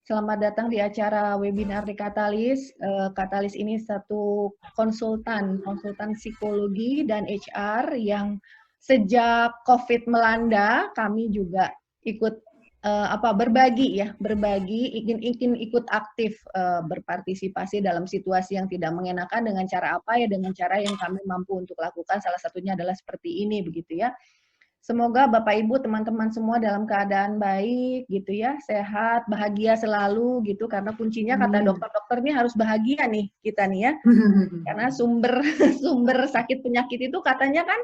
Selamat datang di acara webinar di Katalis. Katalis ini satu konsultan psikologi dan HR yang sejak COVID melanda, kami juga ikut berbagi, ingin ikut aktif berpartisipasi dalam situasi yang tidak mengenakan dengan cara apa ya, dengan cara yang kami mampu untuk lakukan. Salah satunya adalah seperti ini, begitu ya. Semoga Bapak Ibu, teman-teman semua dalam keadaan baik gitu ya, sehat, bahagia selalu gitu, karena kuncinya kata dokter-dokter ini harus bahagia nih kita nih ya. Karena sumber sumber sakit penyakit itu katanya kan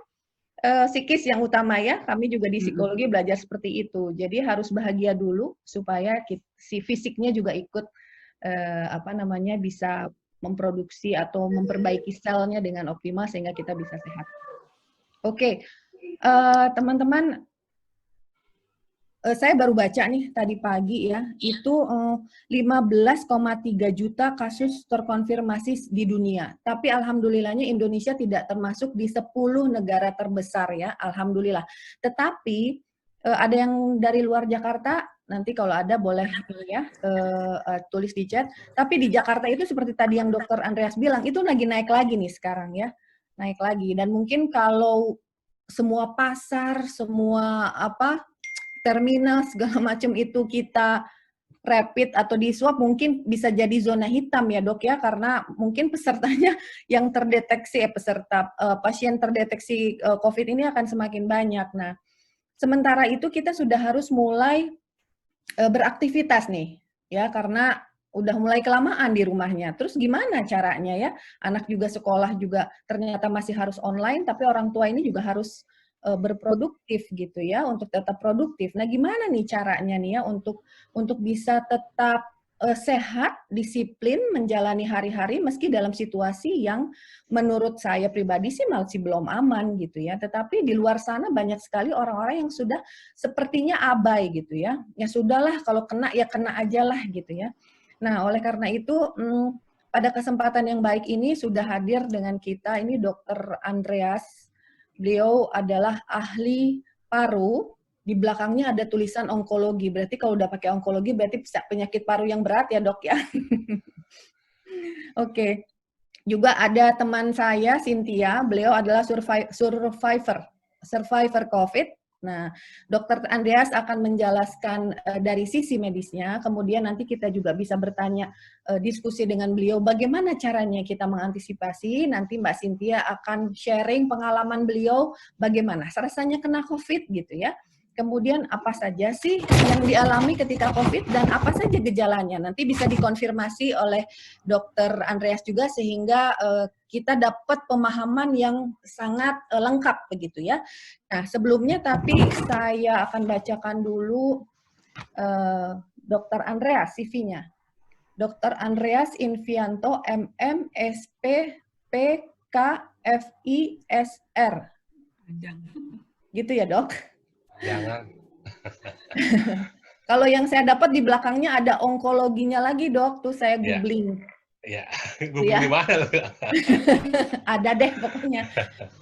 psikis yang utama ya. Kami juga di psikologi belajar seperti itu. Jadi harus bahagia dulu supaya si fisiknya juga ikut bisa memproduksi atau memperbaiki selnya dengan optimal sehingga kita bisa sehat. Oke. Teman-teman, saya baru baca nih tadi pagi ya, itu 15,3 juta kasus terkonfirmasi di dunia. Tapi alhamdulillahnya Indonesia tidak termasuk di 10 negara terbesar ya, alhamdulillah. Tetapi ada yang dari luar Jakarta, nanti kalau ada boleh ya tulis di chat. Tapi di Jakarta itu seperti tadi yang Dokter Andreas bilang, itu lagi naik lagi nih sekarang ya, naik lagi. Dan mungkin kalau semua pasar, semua terminal segala macam itu kita rapid atau di swab, mungkin bisa jadi zona hitam ya dok ya, karena mungkin pesertanya yang terdeteksi pasien terdeteksi COVID ini akan semakin banyak. Nah, sementara itu kita sudah harus mulai beraktivitas nih ya, karena udah mulai kelamaan di rumahnya. Terus gimana caranya ya? Anak juga sekolah juga ternyata masih harus online, tapi orang tua ini juga harus berproduktif gitu ya, untuk tetap produktif. Nah, gimana nih caranya nih ya untuk bisa tetap sehat, disiplin menjalani hari-hari meski dalam situasi yang menurut saya pribadi sih masih belum aman gitu ya. Tetapi di luar sana banyak sekali orang-orang yang sudah sepertinya abai gitu ya. Ya sudahlah, kalau kena ya kena aja lah gitu ya. Nah, oleh karena itu pada kesempatan yang baik ini sudah hadir dengan kita ini Dr. Andreas. Beliau adalah ahli paru, di belakangnya ada tulisan onkologi. Berarti kalau udah pakai onkologi berarti penyakit paru yang berat ya dok ya. Oke. Juga ada teman saya, Cynthia, beliau adalah survivor COVID. Nah, Dokter Andreas akan menjelaskan dari sisi medisnya, kemudian nanti kita juga bisa bertanya, diskusi dengan beliau, bagaimana caranya kita mengantisipasi, nanti Mbak Cynthia akan sharing pengalaman beliau, bagaimana rasanya kena COVID gitu ya. Kemudian apa saja sih yang dialami ketika COVID dan apa saja gejalanya, nanti bisa dikonfirmasi oleh Dokter Andreas juga sehingga kita dapat pemahaman yang sangat lengkap begitu ya. Nah, sebelumnya tapi saya akan bacakan dulu Dokter Andreas CV-nya. Dokter Andreas Invianto MM SP PK FISR. Gitu ya, Dok? Jangan. Kalau yang saya dapat di belakangnya ada onkologinya lagi, Dok. Tuh saya googling. Ya, googling di mana? Ada deh pokoknya.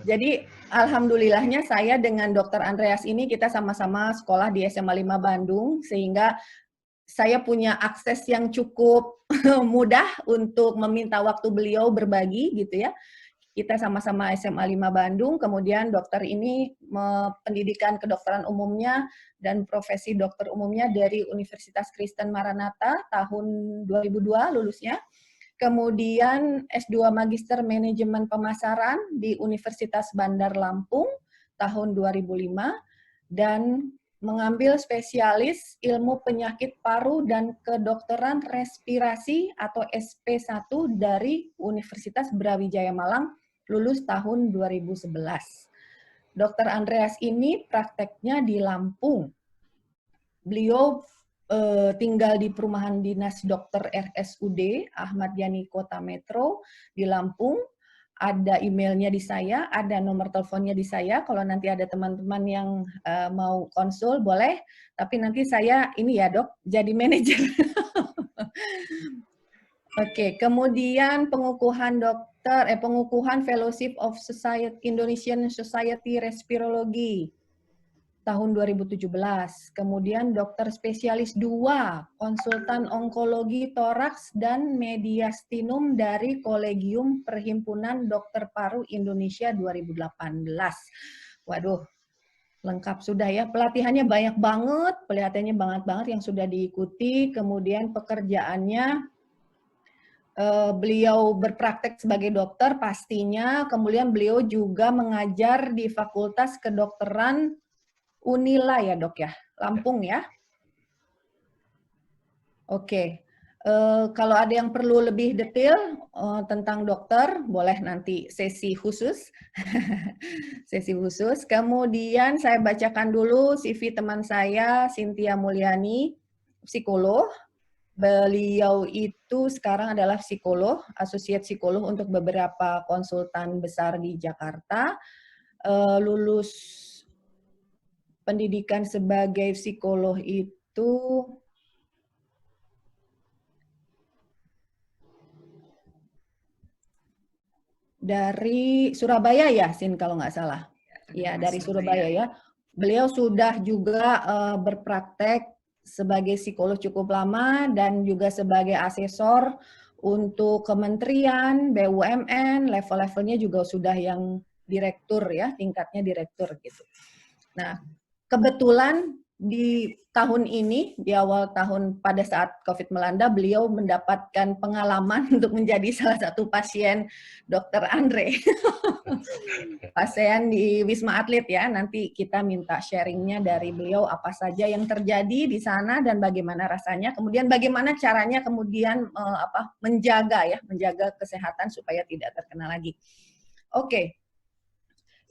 Jadi alhamdulillahnya saya dengan Dokter Andreas ini kita sama-sama sekolah di SMA 5 Bandung, sehingga saya punya akses yang cukup mudah untuk meminta waktu beliau berbagi gitu ya. Kita sama-sama SMA 5 Bandung, kemudian dokter ini pendidikan kedokteran umumnya dan profesi dokter umumnya dari Universitas Kristen Maranatha tahun 2002 lulusnya. Kemudian S2 Magister Manajemen Pemasaran di Universitas Bandar Lampung tahun 2005 dan mengambil spesialis ilmu penyakit paru dan kedokteran respirasi atau SP1 dari Universitas Brawijaya Malang, lulus tahun 2011. Dr. Andreas ini prakteknya di Lampung. Beliau tinggal di perumahan dinas dokter RSUD Ahmad Yani Kota Metro di Lampung. Ada emailnya di saya, ada nomor teleponnya di saya. Kalau nanti ada teman-teman yang mau konsul, boleh. Tapi nanti saya ini ya dok, jadi manajer. Oke, kemudian pengukuhan pengukuhan Fellowship of Society Indonesian Society Respirology. tahun 2017. Kemudian dokter spesialis 2, konsultan onkologi toraks dan mediastinum dari Kolegium Perhimpunan Dokter Paru Indonesia 2018. Waduh, lengkap sudah ya. Pelatihannya banyak banget yang sudah diikuti. Kemudian pekerjaannya beliau berpraktek sebagai dokter pastinya. Kemudian beliau juga mengajar di Fakultas Kedokteran Unila ya dok ya, Lampung ya. Oke, kalau ada yang perlu lebih detail tentang dokter, boleh nanti sesi khusus. Sesi khusus. Kemudian saya bacakan dulu CV teman saya, Cynthia Mulyani, psikolog. Beliau itu sekarang adalah psikolog, associate psikolog untuk beberapa konsultan besar di Jakarta. Lulus pendidikan sebagai psikolog itu dari Surabaya ya, Sin, kalau nggak salah. Ya, dari Surabaya ya. Beliau sudah juga berpraktek sebagai psikolog cukup lama dan juga sebagai asesor untuk kementerian, BUMN, level-levelnya juga sudah yang direktur ya, tingkatnya direktur gitu. Nah, kebetulan di tahun ini, di awal tahun pada saat COVID melanda, beliau mendapatkan pengalaman untuk menjadi salah satu pasien Dr. Andre. Pasien di Wisma Atlet ya, nanti kita minta sharingnya dari beliau apa saja yang terjadi di sana dan bagaimana rasanya, kemudian bagaimana caranya kemudian menjaga kesehatan supaya tidak terkena lagi. Oke.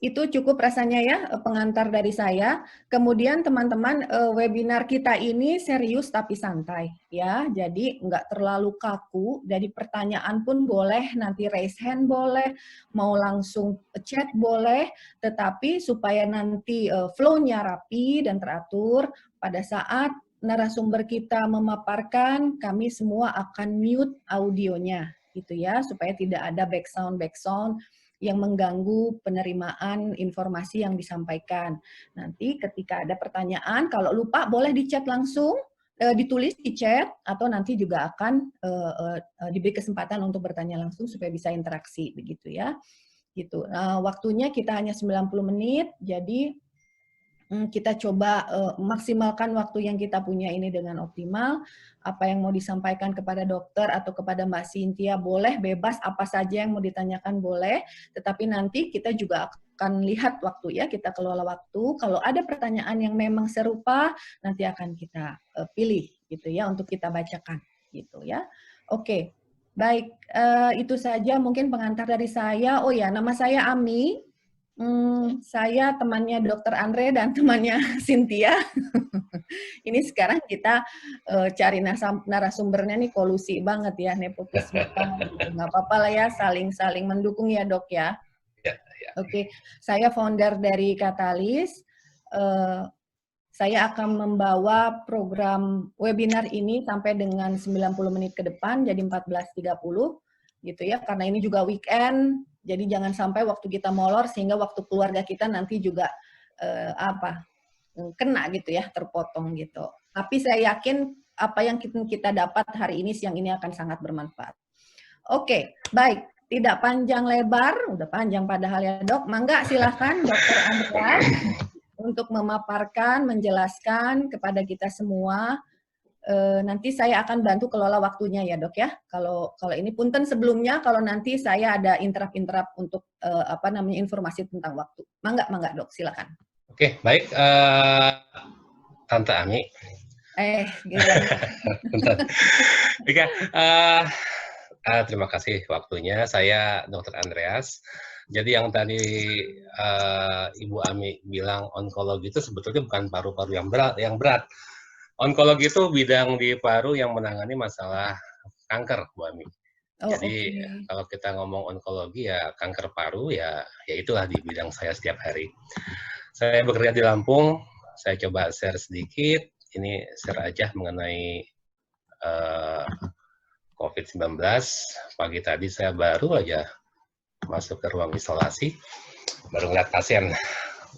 Itu cukup rasanya ya pengantar dari saya. Kemudian teman-teman webinar kita ini serius tapi santai ya. Jadi nggak terlalu kaku. Jadi pertanyaan pun boleh, nanti raise hand boleh, mau langsung chat boleh. Tetapi supaya nanti flow-nya rapi dan teratur pada saat narasumber kita memaparkan, kami semua akan mute audionya gitu ya, supaya tidak ada background yang mengganggu penerimaan informasi yang disampaikan. Nanti ketika ada pertanyaan, kalau lupa boleh di chat langsung, ditulis di chat, atau nanti juga akan diberi kesempatan untuk bertanya langsung supaya bisa interaksi, begitu ya. Gitu. Waktunya kita hanya 90 menit, jadi kita coba maksimalkan waktu yang kita punya ini dengan optimal. Apa yang mau disampaikan kepada dokter atau kepada Mbak Cynthia boleh, bebas, apa saja yang mau ditanyakan boleh. Tetapi nanti kita juga akan lihat waktu ya, kita kelola waktu. Kalau ada pertanyaan yang memang serupa, nanti akan kita pilih gitu ya untuk kita bacakan gitu ya. Oke, baik, itu saja mungkin pengantar dari saya. Oh ya, nama saya Ami. Saya temannya Dr. Andre dan temannya Cynthia. Ini sekarang kita cari narasumbernya nih kolusi banget ya, nepotisme banget. Nggak apa-apa lah ya, saling mendukung ya dok ya. Oke, saya founder dari Katalis. Saya akan membawa program webinar ini sampai dengan 90 menit ke depan, jadi 14.30 gitu ya, karena ini juga weekend. Jadi jangan sampai waktu kita molor sehingga waktu keluarga kita nanti juga kena gitu ya, terpotong gitu. Tapi saya yakin apa yang kita dapat hari ini, siang ini akan sangat bermanfaat. Oke, baik. Tidak panjang lebar, udah panjang padahal ya dok. Mangga silahkan Dr. Andreas untuk memaparkan, menjelaskan kepada kita semua. Nanti saya akan bantu kelola waktunya ya dok ya. Kalau ini punten sebelumnya kalau nanti saya ada interrupt untuk informasi tentang waktu. Mangga dok, silakan. Oke, baik, Tante Ami. Oke, terima kasih waktunya. Saya Dr. Andreas. Jadi yang tadi Ibu Ami bilang onkologi itu sebetulnya bukan paru-paru yang berat. Onkologi itu bidang di paru yang menangani masalah kanker, Bu Ami. Jadi kalau kita ngomong onkologi ya kanker paru ya itulah di bidang saya setiap hari. Saya bekerja di Lampung, saya coba share sedikit. Ini share aja mengenai COVID-19. Pagi tadi saya baru aja masuk ke ruang isolasi, baru ngeliat pasien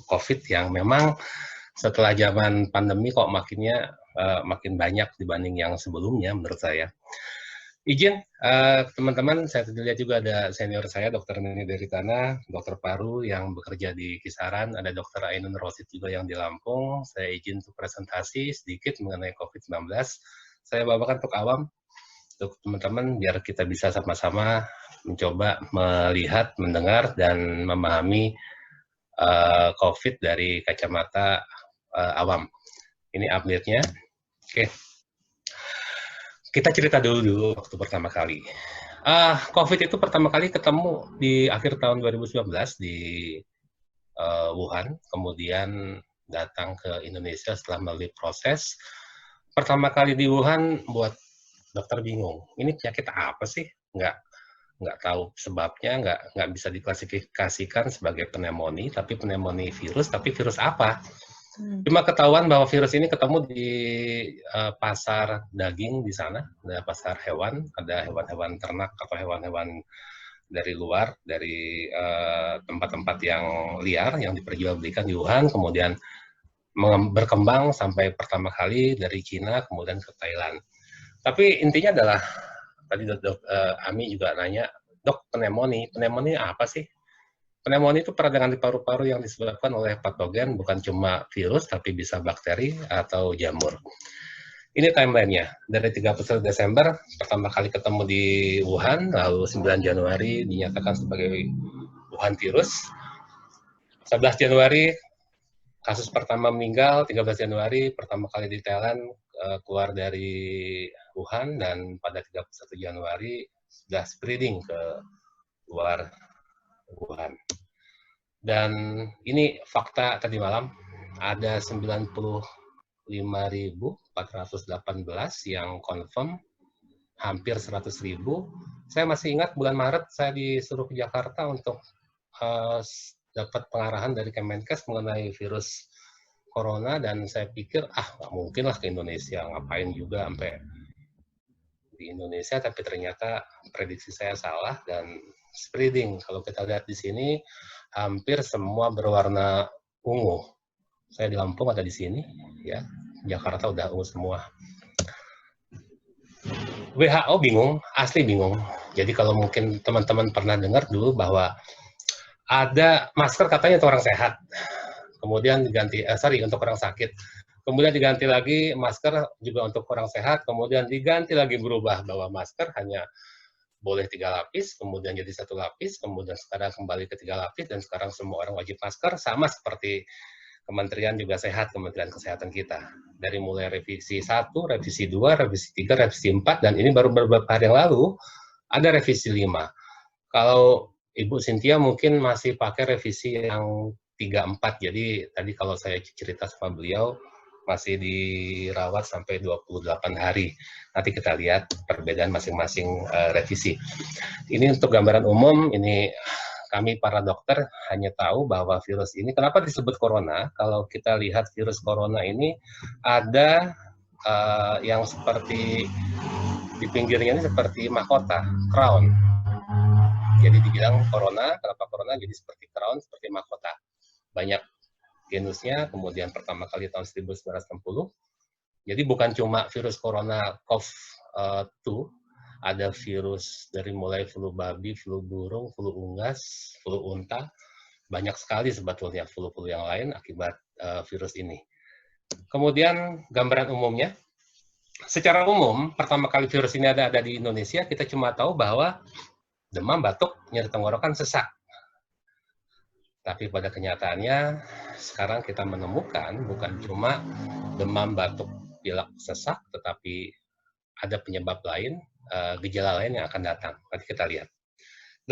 COVID yang memang setelah zaman pandemi kok makin banyak dibanding yang sebelumnya menurut saya. Izin, teman-teman, saya lihat juga ada senior saya, Dr. Nini Deritana, dokter paru yang bekerja di Kisaran, ada Dr. Ainun Rosid juga yang di Lampung. Saya izin untuk presentasi sedikit mengenai COVID-19. Saya bawakan untuk awam, untuk teman-teman, biar kita bisa sama-sama mencoba melihat, mendengar, dan memahami COVID dari kacamata awam. Ini update-nya. Oke. Kita cerita dulu waktu pertama kali. COVID itu pertama kali ketemu di akhir tahun 2019 di Wuhan, kemudian datang ke Indonesia setelah melalui proses. Pertama kali di Wuhan buat dokter bingung. Ini penyakit apa sih? Nggak tahu sebabnya, nggak bisa diklasifikasikan sebagai pneumonia, tapi pneumonia virus, tapi virus apa? Cuma ketahuan bahwa virus ini ketemu di pasar daging di sana, ada pasar hewan, ada hewan-hewan ternak atau hewan-hewan dari luar, dari tempat-tempat yang liar yang diperjualbelikan di Wuhan, kemudian berkembang sampai pertama kali dari Cina, kemudian ke Thailand. Tapi intinya adalah, tadi Ami juga nanya, dok, pneumonia apa sih? Pneumonia itu peradangan di paru-paru yang disebabkan oleh patogen, bukan cuma virus, tapi bisa bakteri atau jamur. Ini timeline-nya. Dari 31 Desember, pertama kali ketemu di Wuhan, lalu 9 Januari dinyatakan sebagai Wuhan virus. 11 Januari, kasus pertama meninggal, 13 Januari, pertama kali di Thailand, keluar dari Wuhan, dan pada 31 Januari sudah spreading ke luar Wuhan. Dan ini fakta tadi malam, ada 95.418 yang confirm, hampir 100.000. Saya masih ingat bulan Maret saya disuruh ke Jakarta untuk dapat pengarahan dari Kemenkes mengenai virus corona, dan saya pikir, nggak mungkin lah ke Indonesia, ngapain juga sampai di Indonesia, tapi ternyata prediksi saya salah dan spreading. Kalau kita lihat di sini, hampir semua berwarna ungu. Saya di Lampung ada di sini, ya. Jakarta udah ungu semua. WHO bingung, asli bingung. Jadi kalau mungkin teman-teman pernah dengar dulu bahwa ada masker katanya untuk orang sehat, kemudian diganti, untuk orang sakit. Kemudian diganti lagi masker juga untuk orang sehat, kemudian diganti lagi berubah bahwa masker hanya boleh 3 lapis, kemudian jadi 1 lapis, kemudian sekarang kembali ke 3 lapis, dan sekarang semua orang wajib masker, sama seperti Kementerian juga sehat, Kementerian Kesehatan kita. Dari mulai revisi 1, revisi 2, revisi 3, revisi 4, dan ini baru beberapa hari yang lalu, ada revisi 5. Kalau Ibu Cynthia mungkin masih pakai revisi yang 3-4, jadi tadi kalau saya cerita sama beliau, masih dirawat sampai 28 hari. Nanti kita lihat perbedaan masing-masing revisi. Ini untuk gambaran umum, ini kami para dokter hanya tahu bahwa virus ini, kenapa disebut corona? Kalau kita lihat virus corona ini, ada yang seperti, di pinggirnya ini seperti mahkota, crown. Jadi dibilang corona, kenapa corona? Jadi seperti crown, seperti mahkota. Banyak genusnya, kemudian pertama kali tahun 1960. Jadi bukan cuma virus corona COV-2, ada virus dari mulai flu babi, flu burung, flu unggas, flu unta, banyak sekali sebetulnya flu-flu yang lain akibat virus ini. Kemudian gambaran umumnya, secara umum pertama kali virus ini ada di Indonesia, kita cuma tahu bahwa demam, batuk, nyeri tenggorokan, sesak. Tapi pada kenyataannya, sekarang kita menemukan bukan cuma demam, batuk, pilek, sesak, tetapi ada penyebab lain, gejala lain yang akan datang. Nanti kita lihat.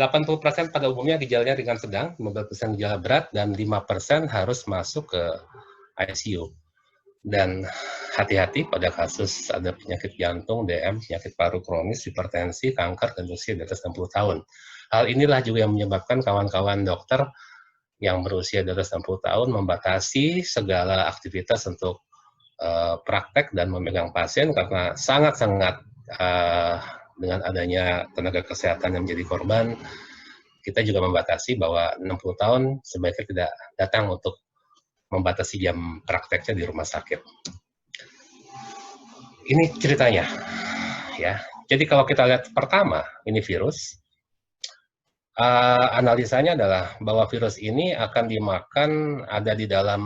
80% pada umumnya gejalanya ringan sedang, 15% gejala berat, dan 5% harus masuk ke ICU. Dan hati-hati pada kasus ada penyakit jantung, DM, penyakit paru kronis, hipertensi, kanker, dan usia di atas 60 tahun. Hal inilah juga yang menyebabkan kawan-kawan dokter yang berusia di atas 60 tahun membatasi segala aktivitas untuk praktek dan memegang pasien, karena sangat-sangat dengan adanya tenaga kesehatan yang menjadi korban, kita juga membatasi bahwa 60 tahun sebaiknya tidak datang untuk membatasi jam prakteknya di rumah sakit. Ini ceritanya, ya. Jadi kalau kita lihat pertama, ini virus, analisanya adalah bahwa virus ini akan dimakan ada di dalam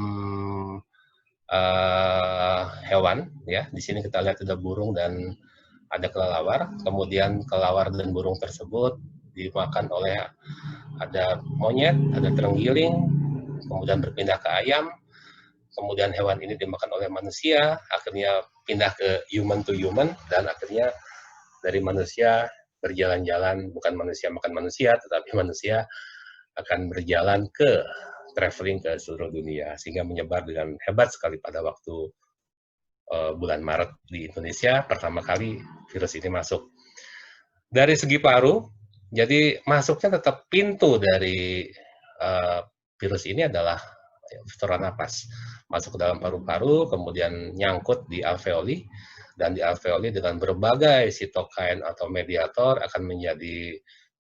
hewan, ya. Di sini kita lihat ada burung dan ada kelelawar. Kemudian kelelawar dan burung tersebut dimakan oleh ada monyet, ada terenggiling, kemudian berpindah ke ayam. Kemudian hewan ini dimakan oleh manusia, akhirnya pindah ke human to human, dan akhirnya dari manusia berjalan-jalan, bukan manusia makan manusia, tetapi manusia akan berjalan ke traveling ke seluruh dunia, sehingga menyebar dengan hebat sekali pada waktu bulan Maret di Indonesia, pertama kali virus ini masuk. Dari segi paru, jadi masuknya tetap pintu dari virus ini adalah saluran napas. Masuk ke dalam paru-paru, kemudian nyangkut di alveoli, dan di alveoli dengan berbagai sitokain atau mediator akan menjadi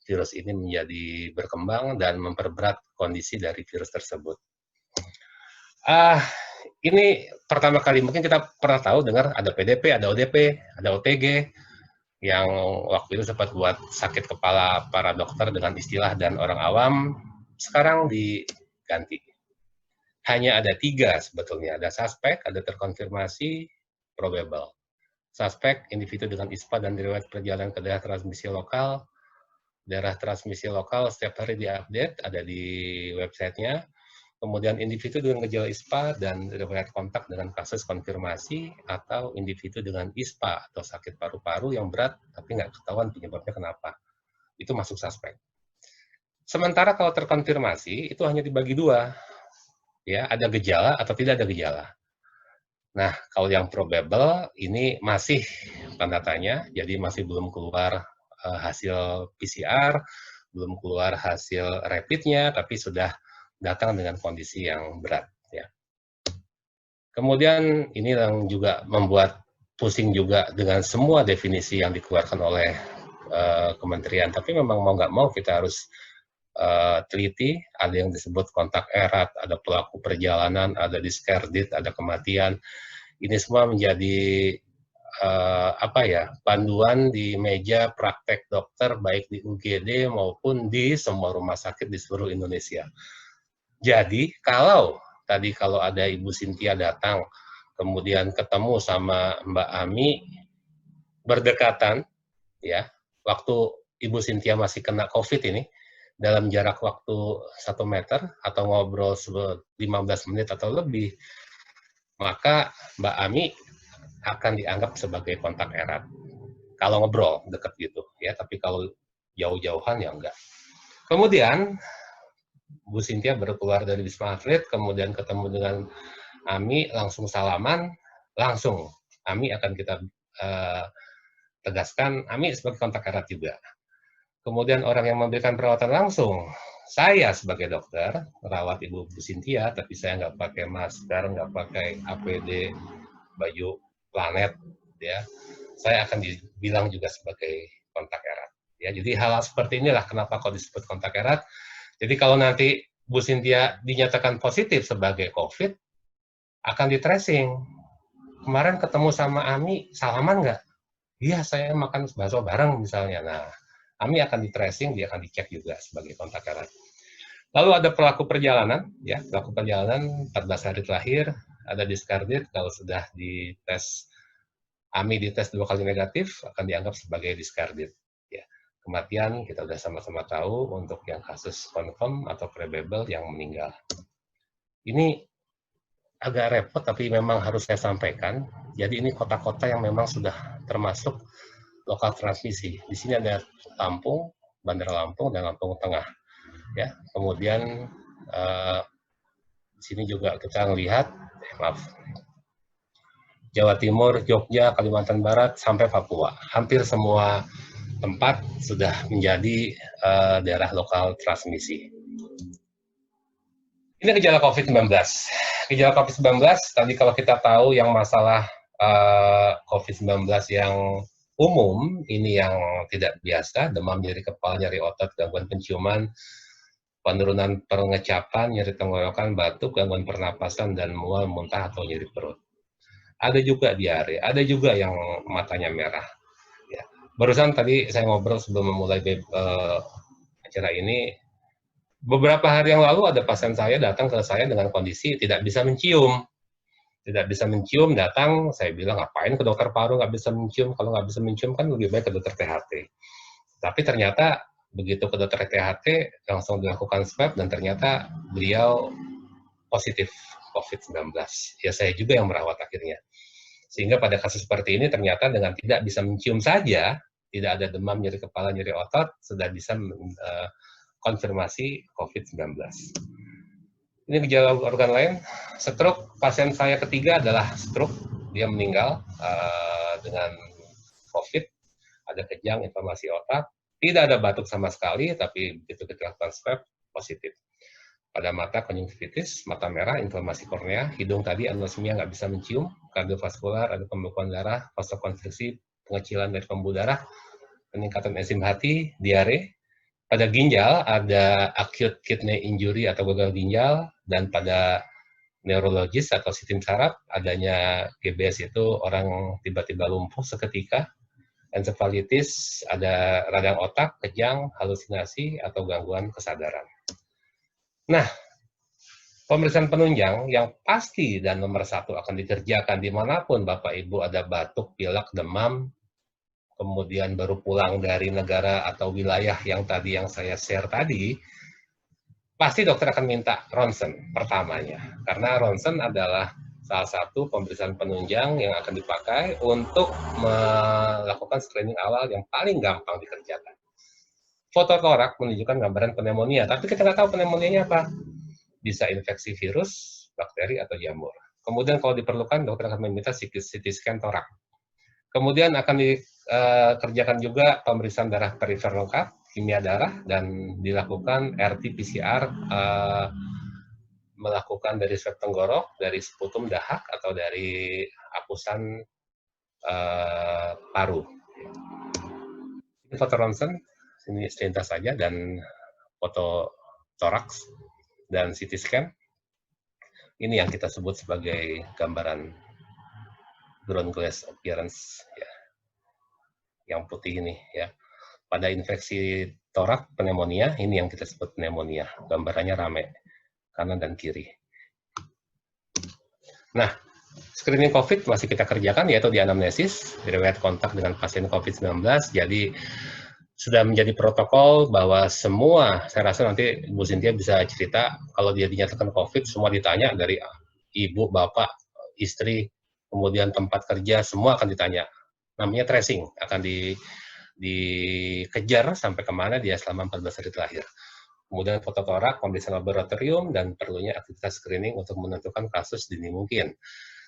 virus ini menjadi berkembang dan memperberat kondisi dari virus tersebut. Ini pertama kali mungkin kita pernah tahu dengar ada PDP, ada ODP, ada OTG, yang waktu itu sempat buat sakit kepala para dokter dengan istilah dan orang awam, sekarang diganti. Hanya ada 3 sebetulnya, ada suspek, ada terkonfirmasi, probable. Suspek, individu dengan ISPA dan riwayat perjalanan ke daerah transmisi lokal. Daerah transmisi lokal setiap hari diupdate, ada di websitenya. Kemudian individu dengan gejala ISPA dan riwayat kontak dengan kasus konfirmasi, atau individu dengan ISPA atau sakit paru-paru yang berat tapi nggak ketahuan penyebabnya kenapa. Itu masuk suspek. Sementara kalau terkonfirmasi itu hanya dibagi 2, ya, ada gejala atau tidak ada gejala. Nah, kalau yang probable ini masih tanda tanya, jadi masih belum keluar hasil PCR, belum keluar hasil rapidnya, tapi sudah datang dengan kondisi yang berat, ya. Kemudian ini yang juga membuat pusing juga dengan semua definisi yang dikeluarkan oleh kementerian, tapi memang mau nggak mau kita harus teliti. Ada yang disebut kontak erat, ada pelaku perjalanan, ada diskredit, ada kematian. Ini semua menjadi panduan di meja praktek dokter baik di UGD maupun di semua rumah sakit di seluruh Indonesia. Jadi kalau ada Ibu Cynthia datang, kemudian ketemu sama Mbak Ami berdekatan, ya, waktu Ibu Cynthia masih kena COVID ini, dalam jarak waktu 1 meter atau ngobrol 15 menit atau lebih, maka Mbak Ami akan dianggap sebagai kontak erat. Kalau ngobrol dekat gitu, ya. Tapi kalau jauh-jauhan ya enggak. Kemudian Bu Cynthia baru keluar dari Wisma Atlet, kemudian ketemu dengan Ami, langsung salaman, langsung Ami akan kita tegaskan Ami sebagai kontak erat juga. Kemudian orang yang memberikan perawatan langsung, saya sebagai dokter, merawat Ibu Bu Cynthia, tapi saya nggak pakai masker, nggak pakai APD, baju planet, ya. Saya akan dibilang juga sebagai kontak erat. Ya, jadi hal seperti inilah kenapa kok disebut kontak erat. Jadi kalau nanti Bu Cynthia dinyatakan positif sebagai COVID, akan di tracing. Kemarin ketemu sama Ami, salaman nggak? Iya, saya makan bakso bareng misalnya. Nah, Ami akan di tracing, dia akan dicek juga sebagai kontak erat. Lalu ada pelaku perjalanan, ya, pelaku perjalanan 14 hari terakhir, ada diskredit kalau sudah dites, Ami dites 2 kali negatif, akan dianggap sebagai diskredit. Ya. Kematian kita sudah sama-sama tahu untuk yang kasus confirm atau probable yang meninggal. Ini agak repot, tapi memang harus saya sampaikan. Jadi ini kota-kota yang memang sudah termasuk lokal transmisi. Di sini ada Lampung, Bandar Lampung, dan Lampung Tengah. Ya, kemudian di sini juga kita melihat, Jawa Timur, Jogja, Kalimantan Barat, sampai Papua. Hampir semua tempat sudah menjadi daerah lokal transmisi. Ini gejala COVID-19. Gejala COVID-19, tadi kalau kita tahu yang masalah COVID-19 yang umum, ini yang tidak biasa, demam, nyeri kepala, nyeri otot, gangguan penciuman, penurunan pengecapan, nyeri tenggorokan, batuk, gangguan pernapasan, dan mual, muntah, atau nyeri perut. Ada juga diare, ada juga yang matanya merah. Ya. Barusan tadi saya ngobrol sebelum memulai acara ini, beberapa hari yang lalu ada pasien saya datang ke saya dengan kondisi tidak bisa mencium. Tidak bisa mencium, datang, saya bilang, ngapain ke dokter paru nggak bisa mencium? Kalau nggak bisa mencium kan lebih baik ke dokter THT. Tapi ternyata begitu ke dokter THT, langsung dilakukan swab, dan ternyata beliau positif COVID-19. Ya saya juga yang merawat akhirnya. Sehingga pada kasus seperti ini ternyata dengan tidak bisa mencium saja, tidak ada demam, nyeri kepala, nyeri otot, sudah bisa konfirmasi COVID-19. Ini gejala organ lain, stroke. Pasien saya ketiga adalah stroke, dia meninggal dengan COVID, ada kejang, inflamasi otak, tidak ada batuk sama sekali, tapi begitu kita lakukan swab, positif. Pada mata konjungtivitis, mata merah, inflamasi kornea, hidung tadi anosmia, nggak bisa mencium, kardiovaskular, ada pembekuan darah, vasokonstriksi, pengecilan dari pembuluh darah, peningkatan enzim hati, diare. Pada ginjal ada acute kidney injury atau gagal ginjal, dan pada neurologis atau sistem saraf adanya GBS itu orang tiba-tiba lumpuh seketika, encephalitis, ada radang otak, kejang, halusinasi, atau gangguan kesadaran. Nah, pemeriksaan penunjang yang pasti dan nomor satu akan dikerjakan dimanapun Bapak Ibu ada batuk, pilek, demam, kemudian baru pulang dari negara atau wilayah yang tadi yang saya share tadi, pasti dokter akan minta ronsen pertamanya. Karena ronsen adalah salah satu pemeriksaan penunjang yang akan dipakai untuk melakukan screening awal yang paling gampang dikerjakan. Foto torak menunjukkan gambaran pneumonia, tapi kita nggak tahu pneumonianya apa. Bisa infeksi virus, bakteri, atau jamur. Kemudian kalau diperlukan, dokter akan meminta CT scan torak. Kemudian akan dikerjakan juga pemeriksaan darah perifer lengkap, kimia darah, dan dilakukan RT-PCR, melakukan dari swab tenggorok, dari sputum dahak, atau dari apusan paru. Ini foto ronsen, ini sepintas saja, dan foto toraks, dan CT scan. Ini yang kita sebut sebagai gambaran ground glass appearance, ya. Yang putih ini, ya. Pada infeksi torak pneumonia, ini yang kita sebut pneumonia. Gambarannya rame, kanan dan kiri. Nah, screening COVID masih kita kerjakan, yaitu di anamnesis, riwayat kontak dengan pasien COVID-19. Jadi, sudah menjadi protokol bahwa semua, saya rasa nanti Bu Cynthia bisa cerita, kalau dia dinyatakan COVID, semua ditanya dari ibu, bapak, istri, kemudian tempat kerja, semua akan ditanya. Namanya tracing, akan dikejar sampai kemana dia selama 14 hari terakhir. Kemudian foto torak, pemeriksaan laboratorium, dan perlunya aktivitas screening untuk menentukan kasus dini mungkin.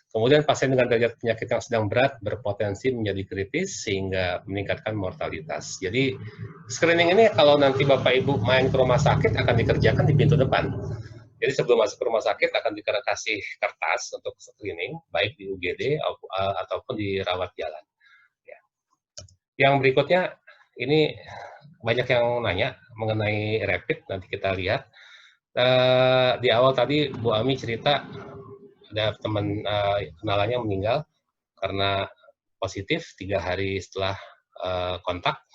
Kemudian pasien dengan derajat penyakit yang sedang berat berpotensi menjadi kritis sehingga meningkatkan mortalitas. Jadi screening ini kalau nanti Bapak Ibu main ke rumah sakit akan dikerjakan di pintu depan. Jadi sebelum masuk ke rumah sakit akan dikasih kertas untuk screening, baik di UGD ataupun di rawat jalan. Ya. Yang berikutnya, ini banyak yang nanya mengenai rapid, nanti kita lihat. Di awal tadi Bu Ami cerita, ada teman kenalannya meninggal karena positif 3 hari setelah kontak.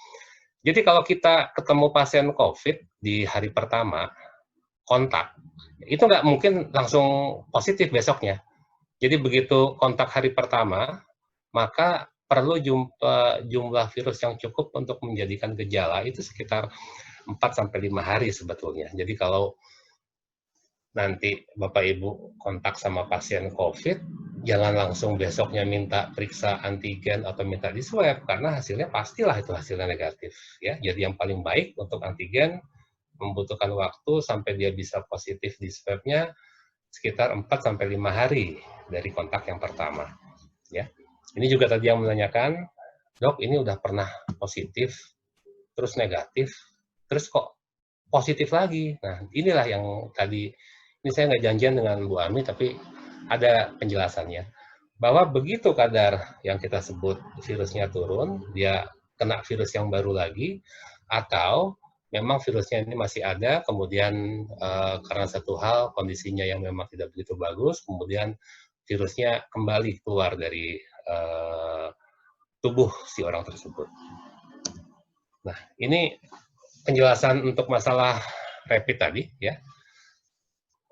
Jadi kalau kita ketemu pasien COVID di hari pertama kontak, itu nggak mungkin langsung positif besoknya. Jadi begitu kontak hari pertama, maka perlu jumlah virus yang cukup untuk menjadikan gejala itu sekitar 4-5 hari sebetulnya. Jadi kalau nanti Bapak Ibu kontak sama pasien COVID, jangan langsung besoknya minta periksa antigen atau minta di swab, karena hasilnya pastilah itu hasilnya negatif. Ya, jadi yang paling baik untuk antigen membutuhkan waktu sampai dia bisa positif di swabnya sekitar 4-5 hari dari kontak yang pertama. Ya, ini juga tadi yang menanyakan, dok ini udah pernah positif, terus negatif, terus kok positif lagi. Nah, inilah yang tadi, ini saya nggak janjian dengan Bu Ami, tapi ada penjelasannya. Bahwa begitu kadar yang kita sebut virusnya turun, dia kena virus yang baru lagi, atau memang virusnya ini masih ada, kemudian karena satu hal kondisinya yang memang tidak begitu bagus, kemudian virusnya kembali keluar dari tubuh si orang tersebut. Nah, ini penjelasan untuk masalah rapid tadi ya.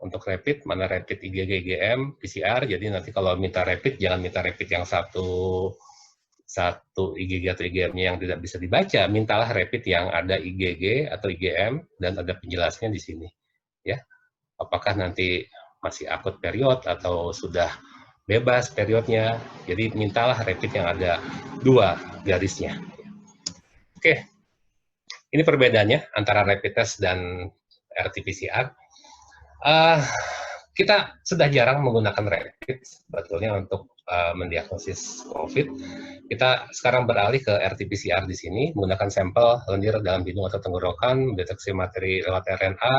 Untuk rapid, mana rapid IgG, IgM, PCR, jadi nanti kalau minta rapid, jangan minta rapid yang satu IgG atau IgM-nya yang tidak bisa dibaca, mintalah rapid yang ada IgG atau IgM dan ada penjelasannya di sini. Ya, apakah nanti masih akut period atau sudah bebas periodnya, jadi mintalah rapid yang ada 2 garisnya. Oke, ini perbedaannya antara rapid test dan RT-PCR. Kita sudah jarang menggunakan rapid sebetulnya untuk mendiagnosis COVID. Kita sekarang beralih ke RT-PCR di sini, menggunakan sampel lendir dalam hidung atau tenggorokan, mendeteksi materi lewat RNA,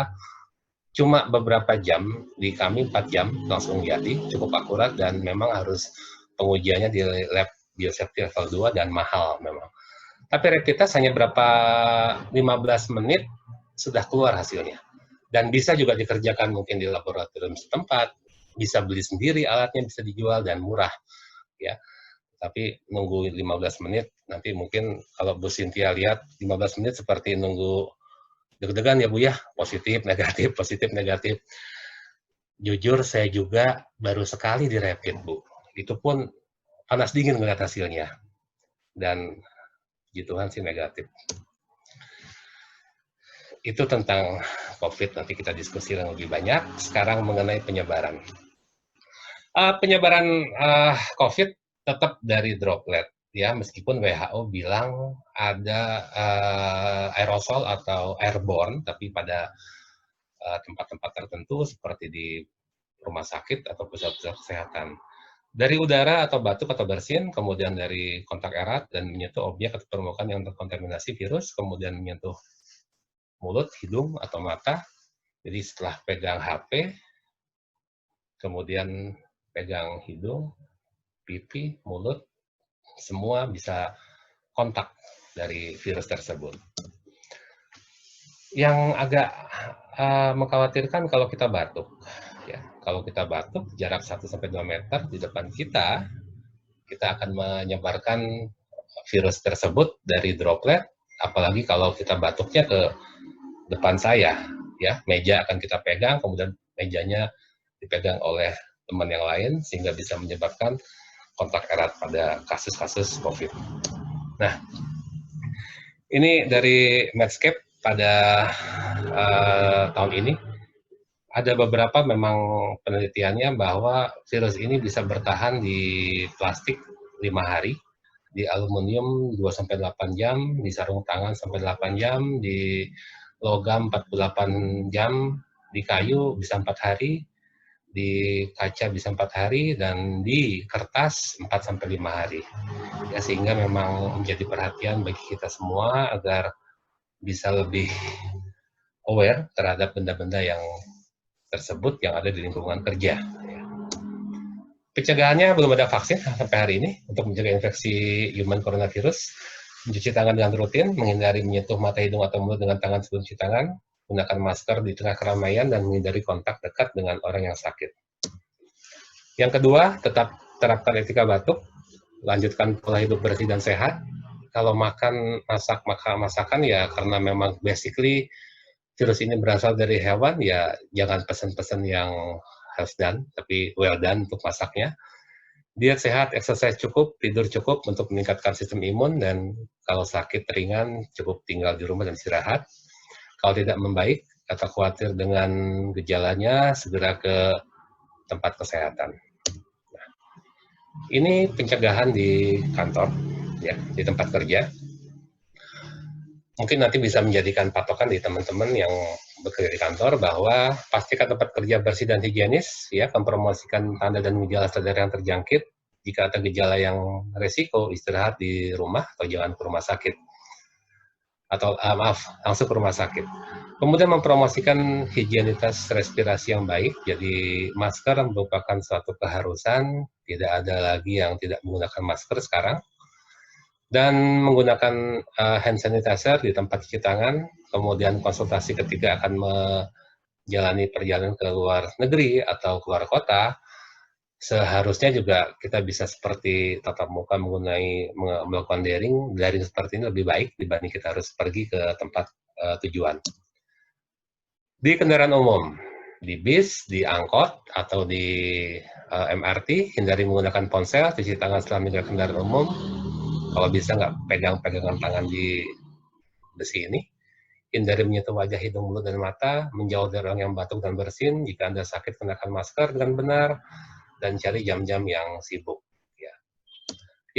cuma beberapa jam, di kami 4 jam langsung jadi, cukup akurat dan memang harus pengujiannya di lab biosafety level 2 dan mahal memang. Tapi rapid test hanya berapa 15 menit sudah keluar hasilnya. Dan bisa juga dikerjakan mungkin di laboratorium setempat, bisa beli sendiri alatnya, bisa dijual dan murah. Ya, tapi nunggu 15 menit, nanti mungkin kalau Bu Cynthia lihat 15 menit seperti nunggu deg-degan ya Bu ya, positif, negatif, positif, negatif. Jujur saya juga baru sekali di rapid Bu, itu pun panas dingin melihat hasilnya. Dan puji Tuhan sih negatif. Itu tentang COVID, nanti kita diskusi lebih banyak. Sekarang mengenai penyebaran. Penyebaran COVID tetap dari droplet, ya, meskipun WHO bilang ada aerosol atau airborne, tapi pada tempat-tempat tertentu seperti di rumah sakit atau pusat-pusat kesehatan. Dari udara atau batuk atau bersin, kemudian dari kontak erat dan menyentuh objek atau permukaan yang terkontaminasi virus, kemudian menyentuh mulut, hidung, atau mata. Jadi setelah pegang HP, kemudian pegang hidung, pipi, mulut, semua bisa kontak dari virus tersebut. Yang agak mengkhawatirkan kalau kita batuk. Ya, kalau kita batuk, jarak 1-2 meter di depan kita akan menyebarkan virus tersebut dari droplet, apalagi kalau kita batuknya ke depan saya, ya, meja akan kita pegang, kemudian mejanya dipegang oleh teman yang lain, sehingga bisa menyebabkan kontak erat pada kasus-kasus COVID. Nah, ini dari Medscape pada tahun ini, ada beberapa memang penelitiannya bahwa virus ini bisa bertahan di plastik 5 hari, di aluminium 2-8 jam, di sarung tangan sampai 8 jam, di logam 48 jam, di kayu bisa 4 hari, di kaca bisa 4 hari, dan di kertas 4-5 hari. Ya, sehingga memang menjadi perhatian bagi kita semua agar bisa lebih aware terhadap benda-benda yang tersebut yang ada di lingkungan kerja. Pencegahannya belum ada vaksin sampai hari ini untuk mencegah infeksi human coronavirus. Mencuci tangan dengan rutin, menghindari menyentuh mata, hidung, atau mulut dengan tangan sebelum cuci tangan, gunakan masker di tengah keramaian, dan menghindari kontak dekat dengan orang yang sakit. Yang kedua, tetap terapkan etika batuk, lanjutkan pola hidup bersih dan sehat. Kalau makan, masakan ya karena memang basically virus ini berasal dari hewan, ya jangan pesen-pesen yang harus done, tapi well done untuk masaknya. Diet sehat, exercise cukup, tidur cukup untuk meningkatkan sistem imun, dan kalau sakit ringan cukup tinggal di rumah dan istirahat. Kalau tidak membaik atau khawatir dengan gejalanya, segera ke tempat kesehatan. Nah, ini pencegahan di kantor, ya, di tempat kerja. Mungkin nanti bisa menjadikan patokan di teman-teman yang bekerja di kantor bahwa pastikan tempat kerja bersih dan higienis, ya, mempromosikan tanda dan gejala sadar yang terjangkit. Jika ada gejala yang resiko, istirahat di rumah atau jangan ke rumah sakit. Atau langsung ke rumah sakit. Kemudian mempromosikan higienitas respirasi yang baik, jadi masker merupakan suatu keharusan, tidak ada lagi yang tidak menggunakan masker sekarang. Dan menggunakan hand sanitizer di tempat cuci tangan, kemudian konsultasi ketika akan menjalani perjalanan ke luar negeri atau keluar kota, seharusnya juga kita bisa seperti tatap muka melakukan daring seperti ini lebih baik dibanding kita harus pergi ke tempat tujuan. Di kendaraan umum, di bis, di angkot, atau di MRT, hindari menggunakan ponsel, cuci tangan setelah meninggalkan kendaraan umum. Kalau bisa nggak pegangan tangan di besi ini. Hindari menyentuh wajah, hidung, mulut, dan mata. Menjauh dari orang yang batuk dan bersin. Jika Anda sakit, kenakan masker dengan benar. Dan cari jam-jam yang sibuk. Ya.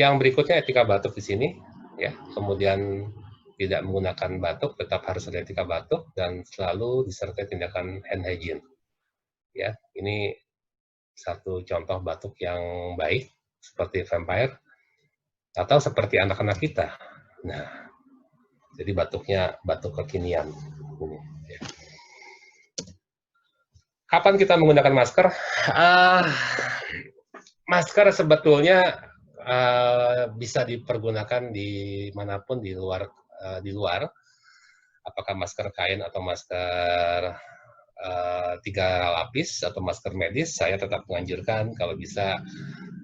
Yang berikutnya etika batuk di sini. Ya. Kemudian tidak menggunakan batuk, tetap harus ada etika batuk. Dan selalu disertai tindakan hand hygiene. Ya. Ini satu contoh batuk yang baik. Seperti vampire. Atau seperti anak-anak kita. Nah, jadi batuknya batuk kekinian. Ya. Kapan kita menggunakan masker? Masker sebetulnya bisa dipergunakan dimanapun di luar. Apakah masker kain atau masker 3 lapis atau masker medis, saya tetap menganjurkan kalau bisa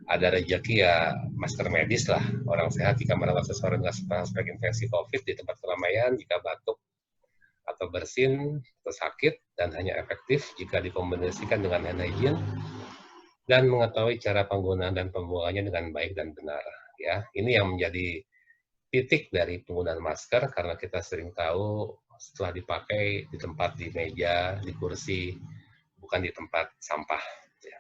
ada rezeki ya masker medis lah. Orang sehat jika merawat seseorang dengan suspek infeksi COVID di tempat keramaian, jika batuk atau bersin atau sakit, dan hanya efektif jika dikombinasikan dengan hand hygiene dan mengetahui cara penggunaan dan pembuangannya dengan baik dan benar. Ya, ini yang menjadi titik dari penggunaan masker karena kita sering tahu setelah dipakai di tempat di meja, di kursi, bukan di tempat sampah. Ya.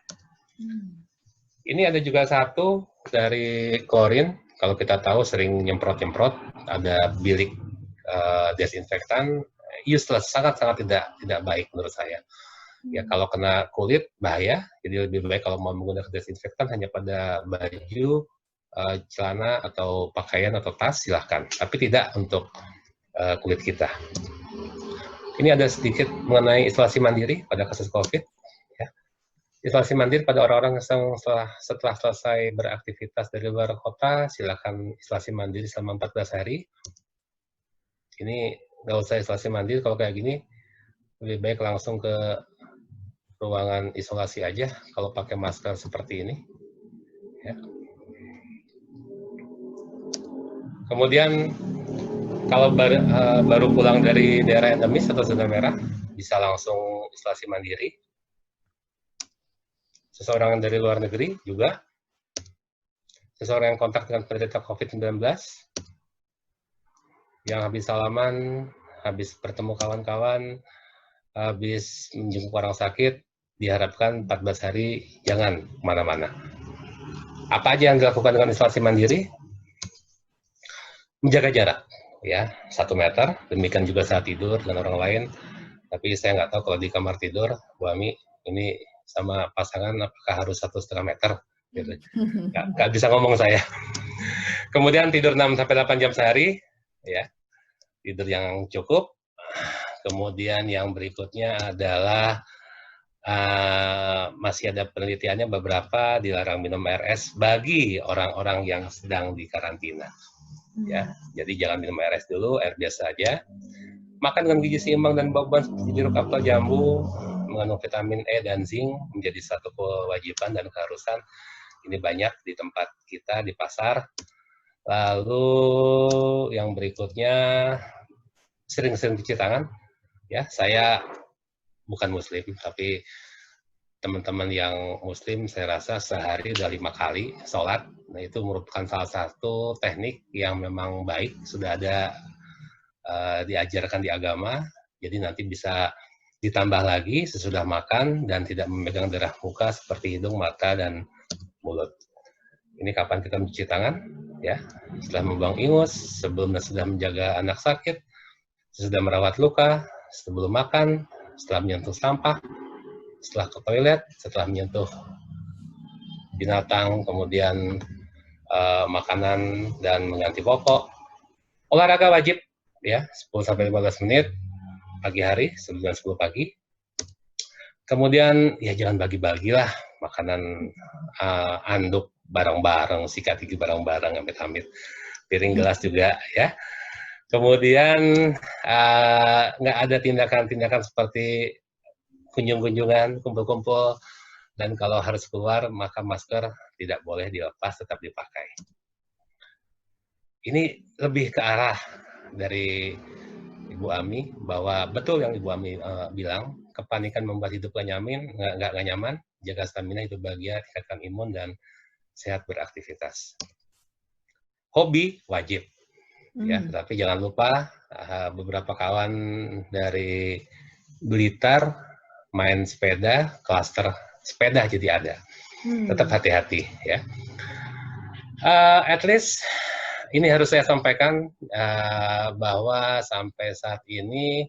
Ini ada juga satu dari klorin. Kalau kita tahu sering nyemprot-nyemprot, ada bilik desinfektan, useless, sangat-sangat tidak baik menurut saya. Ya kalau kena kulit bahaya, jadi lebih baik kalau mau menggunakan desinfektan hanya pada baju, celana atau pakaian atau tas silahkan, tapi tidak untuk kulit kita. Ini ada sedikit mengenai isolasi mandiri pada kasus COVID. Isolasi mandiri pada orang-orang yang setelah selesai beraktivitas dari luar kota, silakan isolasi mandiri selama 14 hari. Ini nggak usah isolasi mandiri kalau kayak gini, lebih baik langsung ke ruangan isolasi aja kalau pakai masker seperti ini. Ya. Kemudian kalau baru pulang dari daerah endemis atau zona merah, bisa langsung isolasi mandiri. Seseorang dari luar negeri juga, seseorang yang kontak dengan penderita COVID-19, yang habis salaman, habis bertemu kawan-kawan, habis menjenguk orang sakit, diharapkan 14 hari jangan kemana-mana. Apa aja yang dilakukan dengan isolasi mandiri? Menjaga jarak, ya 1 meter, demikian juga saat tidur dengan orang lain. Tapi saya nggak tahu kalau di kamar tidur, Bu Ami, ini sama pasangan apakah harus 1,5 meter gitu. Nggak bisa ngomong saya. Kemudian tidur 6-8 jam sehari, ya tidur yang cukup. Kemudian yang berikutnya adalah masih ada penelitiannya beberapa dilarang minum air es bagi orang-orang yang sedang di karantina. Ya, jadi jangan minum air es dulu, air biasa aja. Makan dengan gizi seimbang dan buah-buahan seperti jeruk, apel, jambu, mengandung vitamin E dan zinc menjadi satu kewajiban dan keharusan. Ini banyak di tempat kita di pasar. Lalu yang berikutnya sering-sering cuci tangan. Ya, saya bukan Muslim, tapi teman-teman yang Muslim saya rasa sehari udah 5 kali sholat. Nah itu merupakan salah satu teknik yang memang baik, sudah ada diajarkan di agama, jadi nanti bisa ditambah lagi sesudah makan dan tidak memegang darah muka seperti hidung, mata, dan mulut. Ini kapan kita mencuci tangan, ya, setelah membuang ingus, sebelum dan sudah menjaga anak sakit, sesudah merawat luka, sebelum makan, setelah menyentuh sampah, setelah ke toilet, setelah menyentuh binatang, kemudian makanan dan mengganti popok. Olahraga wajib, ya 10-15 menit pagi hari sebelum 10 pagi. Kemudian ya jangan bagi-bagilah makanan anduk bareng-bareng, sikat gigi bareng-bareng, amit-amit. piring gelas juga ya. Kemudian nggak ada tindakan-tindakan seperti kunjung-kunjungan, kumpul-kumpul, dan kalau harus keluar maka masker tidak boleh dilepas, tetap dipakai. Ini lebih ke arah dari Ibu Ami bahwa betul yang Ibu Ami bilang, kepanikan membuat hidup nggak nyaman, jaga stamina, hidup bahagia, tingkatkan imun, dan sehat beraktivitas. Hobi wajib, ya, tapi jangan lupa beberapa kawan dari Blitar main sepeda, klaster sepeda jadi ada. Tetap hati-hati ya. At least ini harus saya sampaikan bahwa sampai saat ini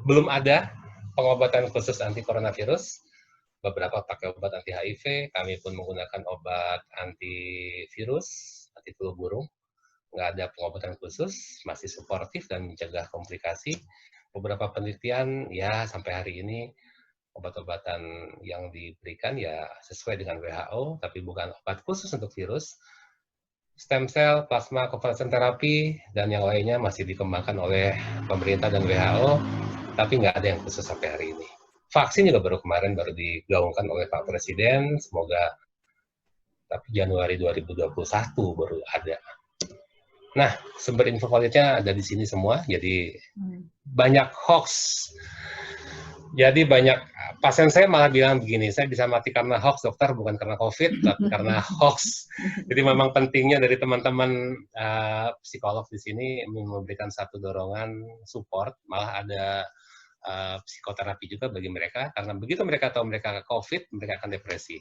belum ada pengobatan khusus anti coronavirus. Beberapa pakai obat anti HIV, kami pun menggunakan obat antivirus, anti flu burung. Nggak ada pengobatan khusus, masih suportif dan mencegah komplikasi. Beberapa penelitian ya sampai hari ini obat-obatan yang diberikan ya sesuai dengan WHO, tapi bukan obat khusus untuk virus. Stem cell, plasma konvalesen terapi, dan yang lainnya masih dikembangkan oleh pemerintah dan WHO, tapi nggak ada yang khusus sampai hari ini. Vaksin juga baru digaungkan oleh Pak Presiden, semoga tapi Januari 2021 baru ada. Nah, sumber info validnya ada di sini semua, jadi banyak hoax. Jadi banyak pasien saya malah bilang begini, saya bisa mati karena hoax dokter, bukan karena COVID, tapi karena hoax. Jadi memang pentingnya dari teman-teman psikolog di sini memberikan satu dorongan support, malah ada psikoterapi juga bagi mereka, karena begitu mereka tahu mereka COVID, mereka akan depresi.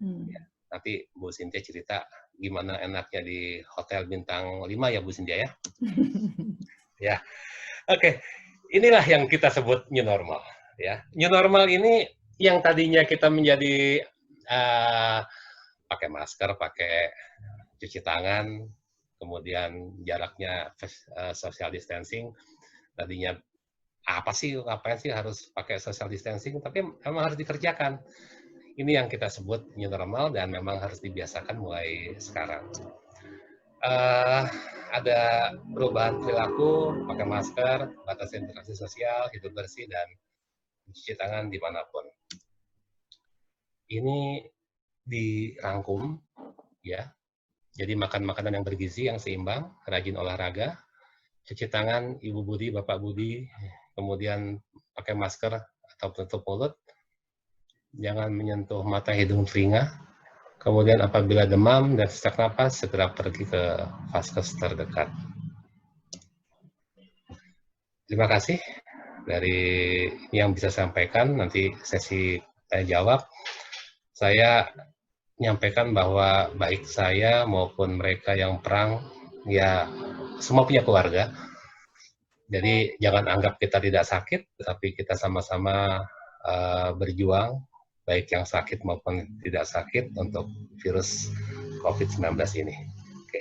Ya, nanti Bu Cynthia cerita gimana enaknya di hotel bintang 5 ya Bu Cynthia ya. Ya, oke. Inilah yang kita sebut new normal. Ya, new normal ini yang tadinya kita menjadi pakai masker, pakai cuci tangan, kemudian jaraknya social distancing. Tadinya ngapain sih harus pakai social distancing, tapi memang harus dikerjakan. Ini yang kita sebut new normal dan memang harus dibiasakan mulai sekarang. Ada perubahan perilaku, pakai masker, batasi interaksi sosial, hidup bersih, dan cuci tangan dimanapun. Ini dirangkum, ya. Jadi makan makanan yang bergizi, yang seimbang, rajin olahraga, cuci tangan, Ibu Budi, Bapak Budi, kemudian pakai masker atau penutup mulut, jangan menyentuh mata, hidung, telinga. Kemudian apabila demam dan sesak napas, segera pergi ke vaskes terdekat. Terima kasih dari yang bisa saya sampaikan. Nanti sesi tanya jawab. Saya menyampaikan bahwa baik saya maupun mereka yang perang, ya semua punya keluarga. Jadi jangan anggap kita tidak sakit, tetapi kita sama-sama berjuang, baik yang sakit maupun tidak sakit untuk virus COVID-19 ini. Oke.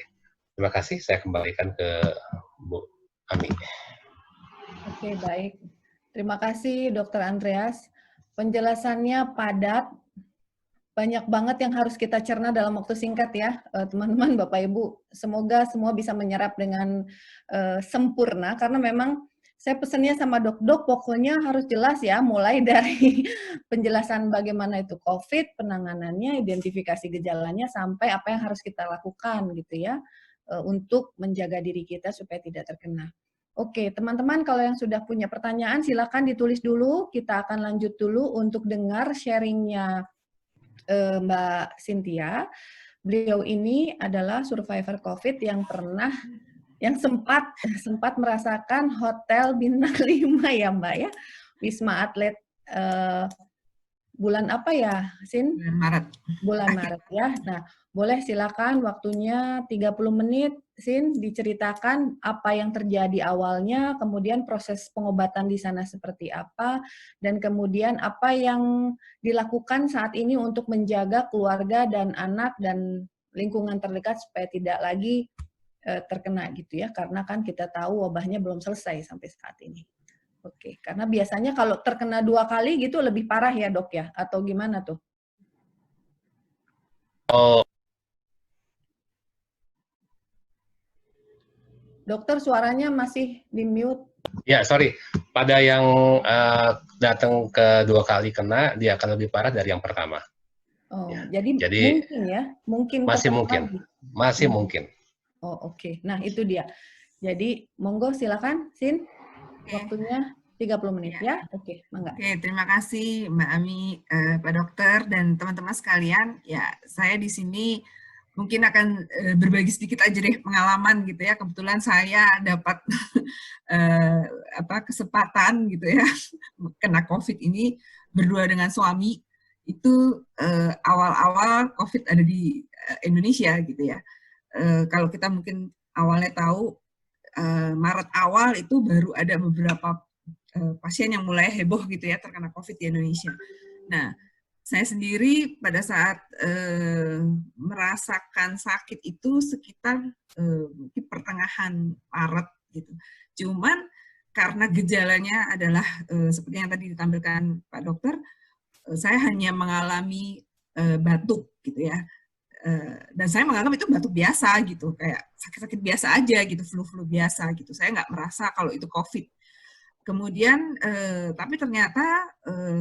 Terima kasih, saya kembalikan ke Bu Ami. Oke, baik. Terima kasih Dr. Andreas. Penjelasannya padat, banyak banget yang harus kita cerna dalam waktu singkat ya, teman-teman, Bapak Ibu. Semoga semua bisa menyerap dengan sempurna, karena memang saya pesannya sama dok-dok, pokoknya harus jelas ya, mulai dari penjelasan bagaimana itu COVID, penanganannya, identifikasi gejalanya, sampai apa yang harus kita lakukan gitu ya, untuk menjaga diri kita supaya tidak terkena. Oke, teman-teman, kalau yang sudah punya pertanyaan, silakan ditulis dulu. Kita akan lanjut dulu untuk dengar sharingnya Mbak Cynthia. Beliau ini adalah survivor COVID yang sempat merasakan hotel bintang 5 ya Mbak ya, Wisma Atlet bulan apa ya, Sin? Bulan Maret ya. Nah, boleh silakan waktunya 30 menit, Sin, diceritakan apa yang terjadi awalnya, kemudian proses pengobatan di sana seperti apa, dan kemudian apa yang dilakukan saat ini untuk menjaga keluarga dan anak dan lingkungan terdekat supaya tidak lagi terkena gitu ya, karena kan kita tahu wabahnya belum selesai sampai saat ini. Oke, karena biasanya kalau terkena 2 kali gitu lebih parah ya dok ya, atau gimana tuh? Oh, Dokter suaranya masih di mute. Ya, sorry. Pada yang datang ke 2 kali kena, dia akan lebih parah dari yang pertama. Oh, Ya. jadi Jadi mungkin ya, mungkin masih ketemu mungkin, lagi. masih mungkin. Oh, oke. Nah, itu dia. Jadi, monggo silakan, Sin. Oke. Waktunya 30 menit Ya. ya. Oke, mangga. Oke, terima kasih Mbak Ami, Pak Dokter, dan teman-teman sekalian. Ya, saya di sini mungkin akan berbagi sedikit aja deh pengalaman gitu ya. Kebetulan saya dapat kesempatan gitu ya kena COVID ini berdua dengan suami. Itu awal-awal COVID ada di Indonesia gitu ya. Kalau kita mungkin awalnya tahu Maret awal itu baru ada beberapa pasien yang mulai heboh gitu ya terkena COVID di Indonesia. Nah, saya sendiri pada saat merasakan sakit itu sekitar mungkin pertengahan Maret gitu. Cuman karena gejalanya adalah seperti yang tadi ditampilkan Pak Dokter, saya hanya mengalami batuk gitu ya. Dan saya menganggap itu batuk biasa gitu, kayak sakit-sakit biasa aja gitu, flu-flu biasa gitu. Saya nggak merasa kalau itu COVID. Kemudian, tapi ternyata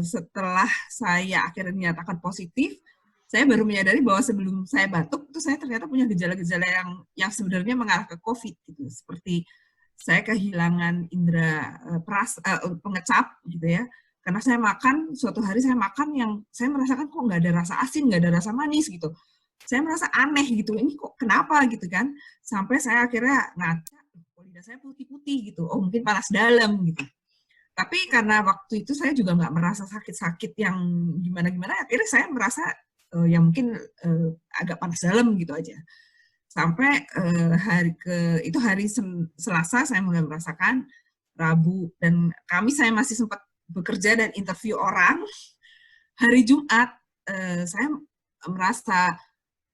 setelah saya akhirnya dinyatakan positif, saya baru menyadari bahwa sebelum saya batuk, itu saya ternyata punya gejala-gejala yang sebenarnya mengarah ke COVID gitu. Seperti saya kehilangan indera pengecap gitu ya. Karena saya makan, suatu hari saya makan yang saya merasakan kok nggak ada rasa asin, nggak ada rasa manis gitu. Saya merasa aneh gitu, ini kok kenapa gitu kan. Sampai saya akhirnya ngaca, lidah saya putih-putih gitu, oh mungkin panas dalam gitu. Tapi karena waktu itu saya juga nggak merasa sakit-sakit yang gimana-gimana, akhirnya saya merasa ya mungkin agak panas dalam gitu aja. Sampai hari Selasa saya mulai merasakan, Rabu dan Kamis saya masih sempat bekerja dan interview orang. Hari Jumat saya merasa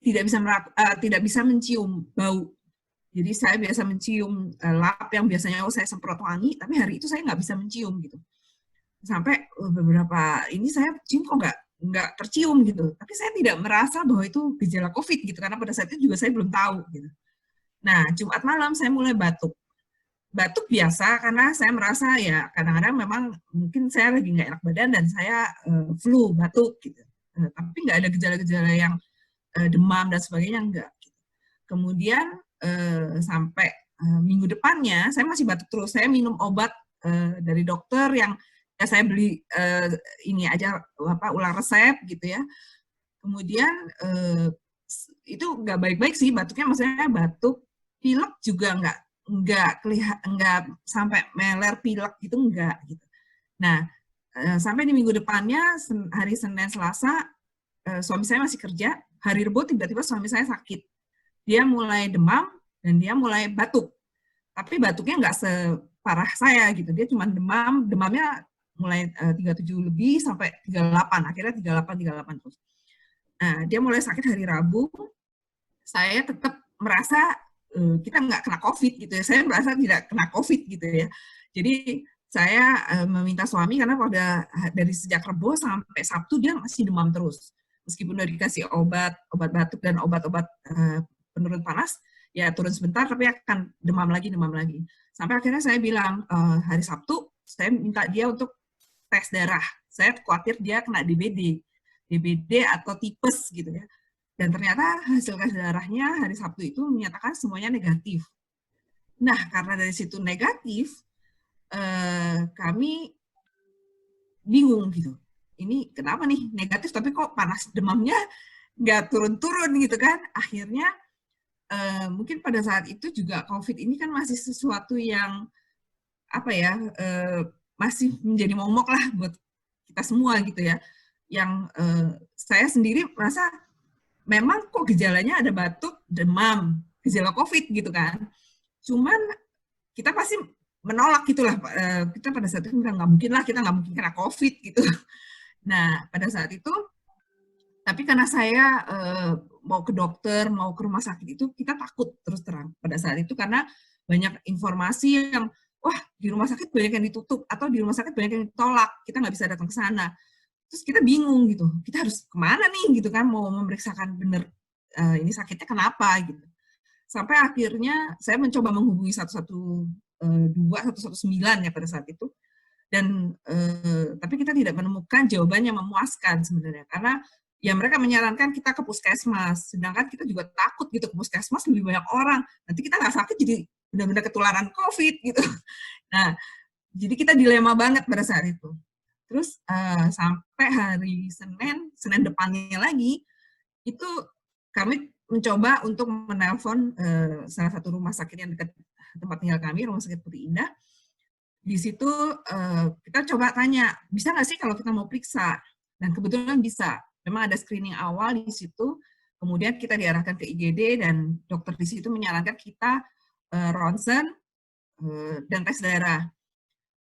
tidak bisa mencium bau. Jadi saya biasa mencium lap yang biasanya saya semprot wangi, tapi hari itu saya nggak bisa mencium gitu. Sampai beberapa ini saya cium kok nggak tercium gitu. Tapi saya tidak merasa bahwa itu gejala COVID gitu, karena pada saat itu juga saya belum tahu gitu. Nah, Jumat malam saya mulai batuk. Batuk biasa karena saya merasa ya kadang-kadang memang mungkin saya lagi nggak enak badan dan saya flu, batuk gitu. Tapi nggak ada gejala-gejala yang demam dan sebagainya, enggak. Kemudian sampai minggu depannya saya masih batuk terus. Saya minum obat dari dokter yang ya saya beli ini aja ulang resep gitu ya. Kemudian itu nggak baik-baik sih batuknya, maksudnya batuk, pilek juga nggak sampai meler pilek gitu, enggak gitu. Nah sampai di minggu depannya hari Senin Selasa suami saya masih kerja, hari Rebo tiba-tiba suami saya sakit. Dia mulai demam dan dia mulai batuk. Tapi batuknya nggak separah saya gitu. Dia cuma demamnya mulai 37 lebih sampai 38. Akhirnya 38 terus. Nah, dia mulai sakit hari Rabu. Saya tetap merasa kita nggak kena COVID gitu ya. Saya merasa tidak kena COVID gitu ya. Jadi saya meminta suami karena dari sejak Rebo sampai Sabtu dia masih demam terus. Meskipun udah dikasih obat batuk dan obat-obat penurun panas, ya turun sebentar tapi akan demam lagi. Sampai akhirnya saya bilang hari Sabtu saya minta dia untuk tes darah. Saya khawatir dia kena DBD atau tipes gitu ya. Dan ternyata hasil tes darahnya hari Sabtu itu menyatakan semuanya negatif. Nah, karena dari situ negatif, kami bingung gitu. Ini kenapa nih negatif tapi kok panas demamnya nggak turun-turun gitu kan. Akhirnya mungkin pada saat itu juga COVID ini kan masih sesuatu yang masih menjadi momok lah buat kita semua gitu ya. Yang saya sendiri merasa memang kok gejalanya ada batuk, demam, gejala COVID gitu kan. Cuman kita pasti menolak gitulah, kita pada saat itu nggak mungkin lah, kita nggak mungkin kena COVID gitu. Nah, pada saat itu, tapi karena saya mau ke dokter, mau ke rumah sakit itu, kita takut terus terang pada saat itu karena banyak informasi yang, wah di rumah sakit banyak yang ditutup, atau di rumah sakit banyak yang ditolak, kita nggak bisa datang ke sana. Terus kita bingung gitu, kita harus kemana nih gitu kan, mau memeriksakan bener ini sakitnya kenapa gitu. sampai akhirnya saya mencoba menghubungi 119 ya pada saat itu, dan tapi kita tidak menemukan jawaban yang memuaskan sebenarnya, karena ya mereka menyarankan kita ke puskesmas, sedangkan kita juga takut gitu, ke puskesmas lebih banyak orang, nanti kita nggak sakit jadi benar-benar ketularan COVID gitu. Nah, jadi kita dilema banget pada saat itu. Terus sampai hari Senin depannya lagi, itu kami mencoba untuk menelpon salah satu rumah sakit yang dekat tempat tinggal kami, Rumah Sakit Putri Indah. Di situ kita coba tanya, bisa nggak sih kalau kita mau periksa? Dan kebetulan bisa. Memang ada screening awal di situ, kemudian kita diarahkan ke IGD, dan dokter di situ menyarankan kita ronsen dan tes darah.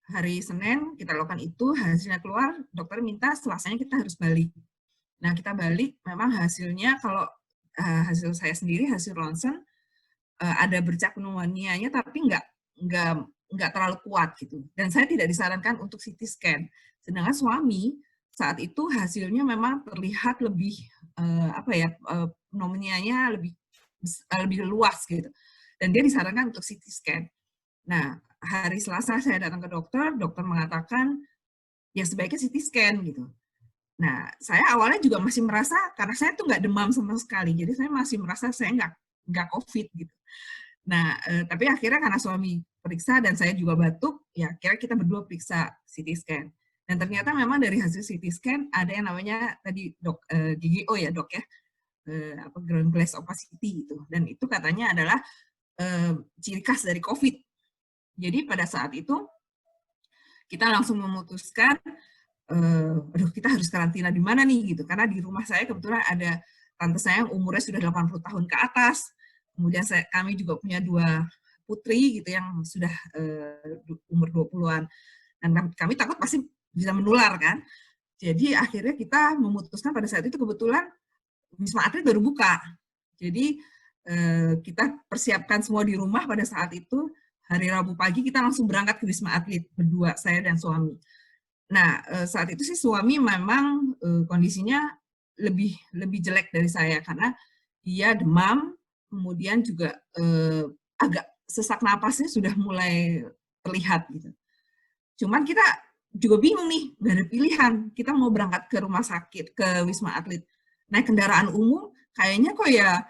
Hari Senin kita lakukan itu, hasilnya keluar, dokter minta Selasanya kita harus balik. Nah, kita balik, memang hasilnya kalau hasil saya sendiri, hasil ronsen, ada bercak pneumonia-nya, tapi nggak terlalu kuat gitu. Dan saya tidak disarankan untuk CT scan. Sedangkan suami saat itu hasilnya memang terlihat lebih pneumonia-nya lebih luas gitu. Dan dia disarankan untuk CT scan. Nah, hari Selasa saya datang ke dokter mengatakan ya sebaiknya CT scan gitu. Nah, saya awalnya juga masih merasa, karena saya tuh nggak demam sama sekali, jadi saya masih merasa saya nggak COVID gitu. Nah, tapi akhirnya karena suami periksa dan saya juga batuk, ya akhirnya kita berdua periksa CT scan. Dan ternyata memang dari hasil CT scan ada yang namanya tadi GGO ya dok ya, ground glass opacity gitu. Dan itu katanya adalah ciri khas dari COVID. Jadi pada saat itu kita langsung memutuskan, kita harus karantina di mana nih gitu. Karena di rumah saya kebetulan ada tante saya yang umurnya sudah 80 tahun ke atas. Kemudian kami juga punya 2 putri gitu yang sudah umur 20-an. Dan kami takut pasti bisa menular kan. Jadi akhirnya kita memutuskan pada saat itu kebetulan Wisma Atlet baru buka. Jadi kita persiapkan semua di rumah pada saat itu. Hari Rabu pagi kita langsung berangkat ke Wisma Atlet berdua, saya dan suami. Nah, saat itu sih suami memang kondisinya lebih jelek dari saya karena dia demam, kemudian juga agak sesak napasnya sudah mulai terlihat gitu. Cuman kita juga bingung nih, gak ada pilihan. Kita mau berangkat ke rumah sakit, ke Wisma Atlet. Naik kendaraan umum, kayaknya kok ya,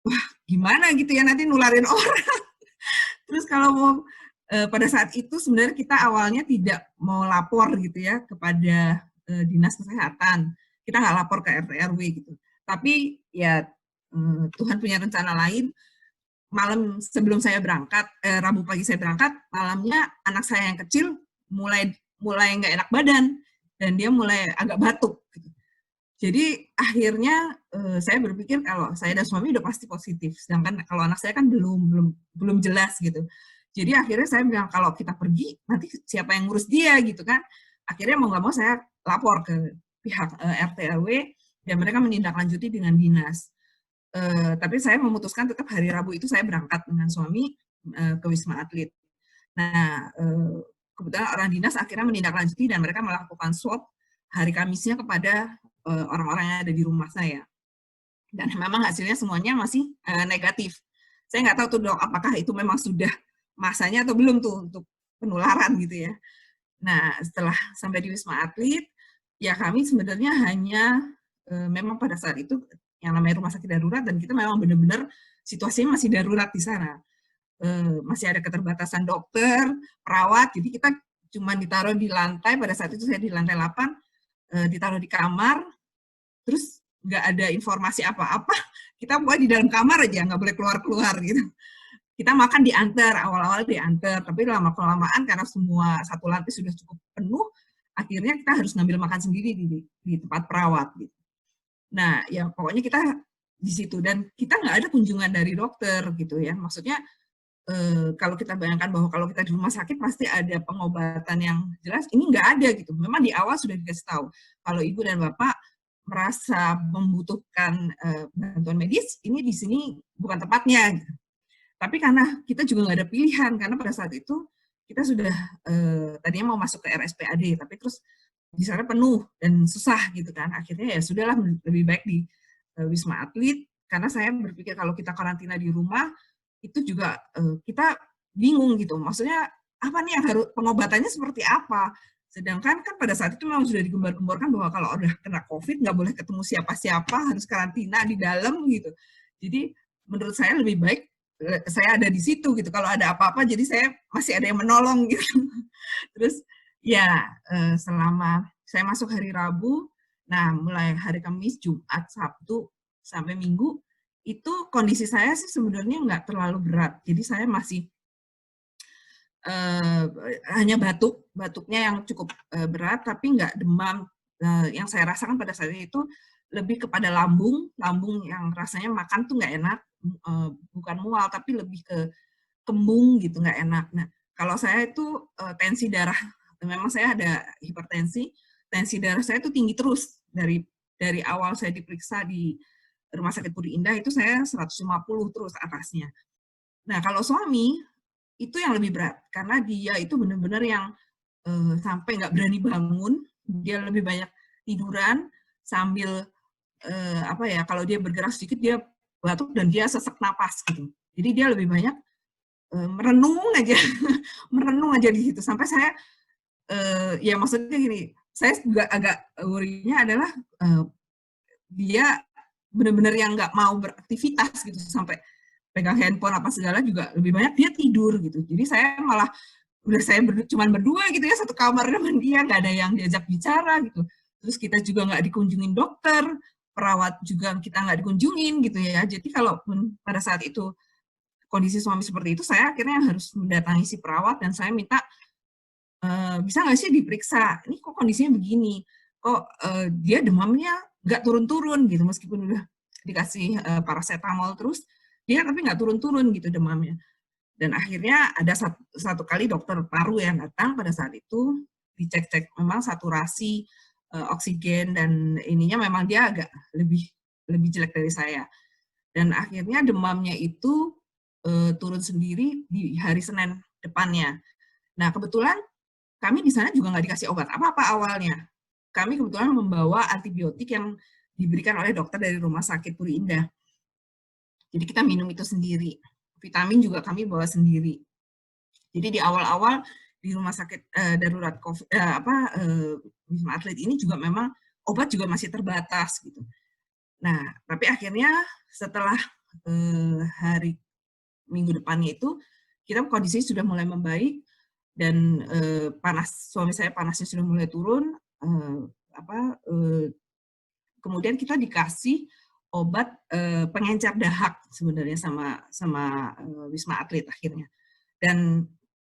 wah gimana gitu ya, nanti nularin orang. Terus kalau mau, pada saat itu sebenarnya kita awalnya tidak mau lapor gitu ya, kepada Dinas Kesehatan. Kita nggak lapor ke RT RW gitu. Tapi ya Tuhan punya rencana lain. Malam sebelum saya berangkat, Rabu pagi saya berangkat, malamnya anak saya yang kecil mulai nggak enak badan dan dia mulai agak batuk. Gitu. Jadi akhirnya saya berpikir kalau saya dan suami udah pasti positif, sedangkan kalau anak saya kan belum jelas gitu. Jadi akhirnya saya bilang kalau kita pergi nanti siapa yang ngurus dia gitu kan. Akhirnya mau nggak mau saya lapor ke pihak RT RW dan mereka menindaklanjuti dengan dinas. Tapi saya memutuskan tetap hari Rabu itu saya berangkat dengan suami ke Wisma Atlet. Nah, kebetulan orang dinas akhirnya menindaklanjuti dan mereka melakukan swab hari Kamisnya kepada orang-orang yang ada di rumah saya. Dan memang hasilnya semuanya masih negatif. Saya nggak tahu tuh dok, apakah itu memang sudah masanya atau belum tuh untuk penularan gitu ya. Nah, setelah sampai di Wisma Atlet, ya kami sebenarnya hanya memang pada saat itu yang namanya rumah sakit darurat dan kita memang benar-benar situasinya masih darurat di sana. Masih ada keterbatasan dokter, perawat, jadi kita cuma ditaruh di lantai, pada saat itu saya di lantai 8, ditaruh di kamar, terus nggak ada informasi apa-apa, kita pokoknya di dalam kamar aja, nggak boleh keluar-keluar gitu. Kita makan diantar, awal-awal diantar, tapi lama-kelamaan karena semua satu lantai sudah cukup penuh, akhirnya kita harus ngambil makan sendiri di tempat perawat gitu. Nah, ya pokoknya kita di situ dan kita nggak ada kunjungan dari dokter gitu ya. Maksudnya kalau kita bayangkan bahwa kalau kita di rumah sakit pasti ada pengobatan yang jelas, ini nggak ada gitu. Memang di awal sudah dikasih tahu kalau ibu dan bapak merasa membutuhkan bantuan medis, ini di sini bukan tempatnya. Gitu. Tapi karena kita juga nggak ada pilihan karena pada saat itu kita sudah tadinya mau masuk ke RSPAD, tapi terus di sana penuh dan susah gitu kan. Akhirnya ya sudahlah lebih baik di Wisma Atlet karena saya berpikir kalau kita karantina di rumah itu juga kita bingung gitu. Maksudnya apa nih yang harus pengobatannya seperti apa? Sedangkan kan pada saat itu memang sudah digembar-gemborkan bahwa kalau udah kena COVID nggak boleh ketemu siapa-siapa, harus karantina di dalam gitu. Jadi menurut saya lebih baik saya ada di situ gitu. Kalau ada apa-apa, jadi saya masih ada yang menolong gitu. Terus ya selama saya masuk hari Rabu, nah mulai hari Kamis, Jumat, Sabtu sampai Minggu itu kondisi saya sih sebenarnya nggak terlalu berat. Jadi saya masih hanya batuknya yang cukup berat, tapi nggak demam. Yang saya rasakan pada saat itu lebih kepada lambung yang rasanya makan tuh nggak enak, bukan mual, tapi lebih ke kembung gitu, nggak enak. Nah, kalau saya itu tensi darah, memang saya ada hipertensi, tensi darah saya itu tinggi terus dari awal saya diperiksa di Rumah Sakit Puri Indah itu saya 150 terus atasnya. Nah, kalau suami itu yang lebih berat karena dia itu benar-benar yang sampai nggak berani bangun, dia lebih banyak tiduran sambil apa ya, kalau dia bergerak sedikit dia batuk dan dia sesak napas gitu. Jadi dia lebih banyak merenung aja, merenung aja di situ. Sampai saya ya maksudnya gini, saya juga agak worry-nya adalah dia benar-benar yang nggak mau beraktivitas gitu, sampai pegang handphone apa segala juga lebih banyak dia tidur gitu. Jadi saya malah udah saya cuman berdua gitu ya, satu kamar dengan dia, nggak ada yang diajak bicara gitu. Terus kita juga nggak dikunjungin dokter, perawat juga kita nggak dikunjungin gitu ya. Jadi kalau pada saat itu kondisi suami seperti itu, saya akhirnya harus mendatangi si perawat dan saya minta bisa nggak sih diperiksa, ini kok kondisinya begini, kok dia demamnya nggak turun-turun gitu, meskipun udah dikasih paracetamol terus, dia tapi nggak turun-turun gitu demamnya. Dan akhirnya ada satu kali dokter paru yang datang pada saat itu, dicek-cek memang saturasi oksigen dan ininya memang dia agak lebih jelek dari saya. Dan akhirnya demamnya itu turun sendiri di hari Senin depannya. Nah, kebetulan kami di sana juga nggak dikasih obat apa-apa awalnya. Kami kebetulan membawa antibiotik yang diberikan oleh dokter dari Rumah Sakit Puri Indah. Jadi kita minum itu sendiri. Vitamin juga kami bawa sendiri. Jadi di awal-awal di Rumah Sakit Darurat COVID, Wisma Atlet ini juga memang obat juga masih terbatas gitu. Nah, tapi akhirnya setelah hari minggu depannya itu kita kondisi sudah mulai membaik dan suami saya panasnya sudah mulai turun, kemudian kita dikasih obat pengencer dahak sebenarnya sama Wisma Atlet akhirnya, dan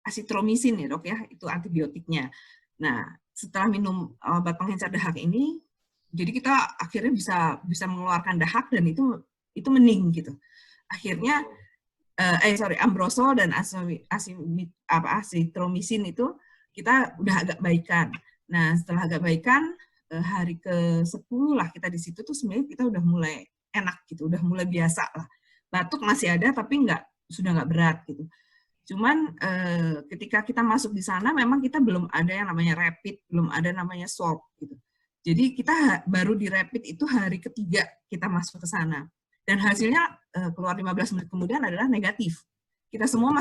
asitromisin ya dok ya, itu antibiotiknya. Nah setelah minum obat pengencer dahak ini, jadi kita akhirnya bisa mengeluarkan dahak dan itu mending gitu. Akhirnya Ambrosol dan asitromisin itu kita udah agak baikan. Nah, setelah agak baikan, hari ke-10 lah kita di situ tuh sebenarnya kita udah mulai enak gitu, udah mulai biasa lah. Batuk masih ada tapi sudah nggak berat gitu. Cuman ketika kita masuk di sana memang kita belum ada yang namanya rapid, belum ada namanya swab gitu. Jadi kita baru di rapid itu hari ketiga kita masuk ke sana. Dan hasilnya keluar 15 menit kemudian adalah negatif. Kita semua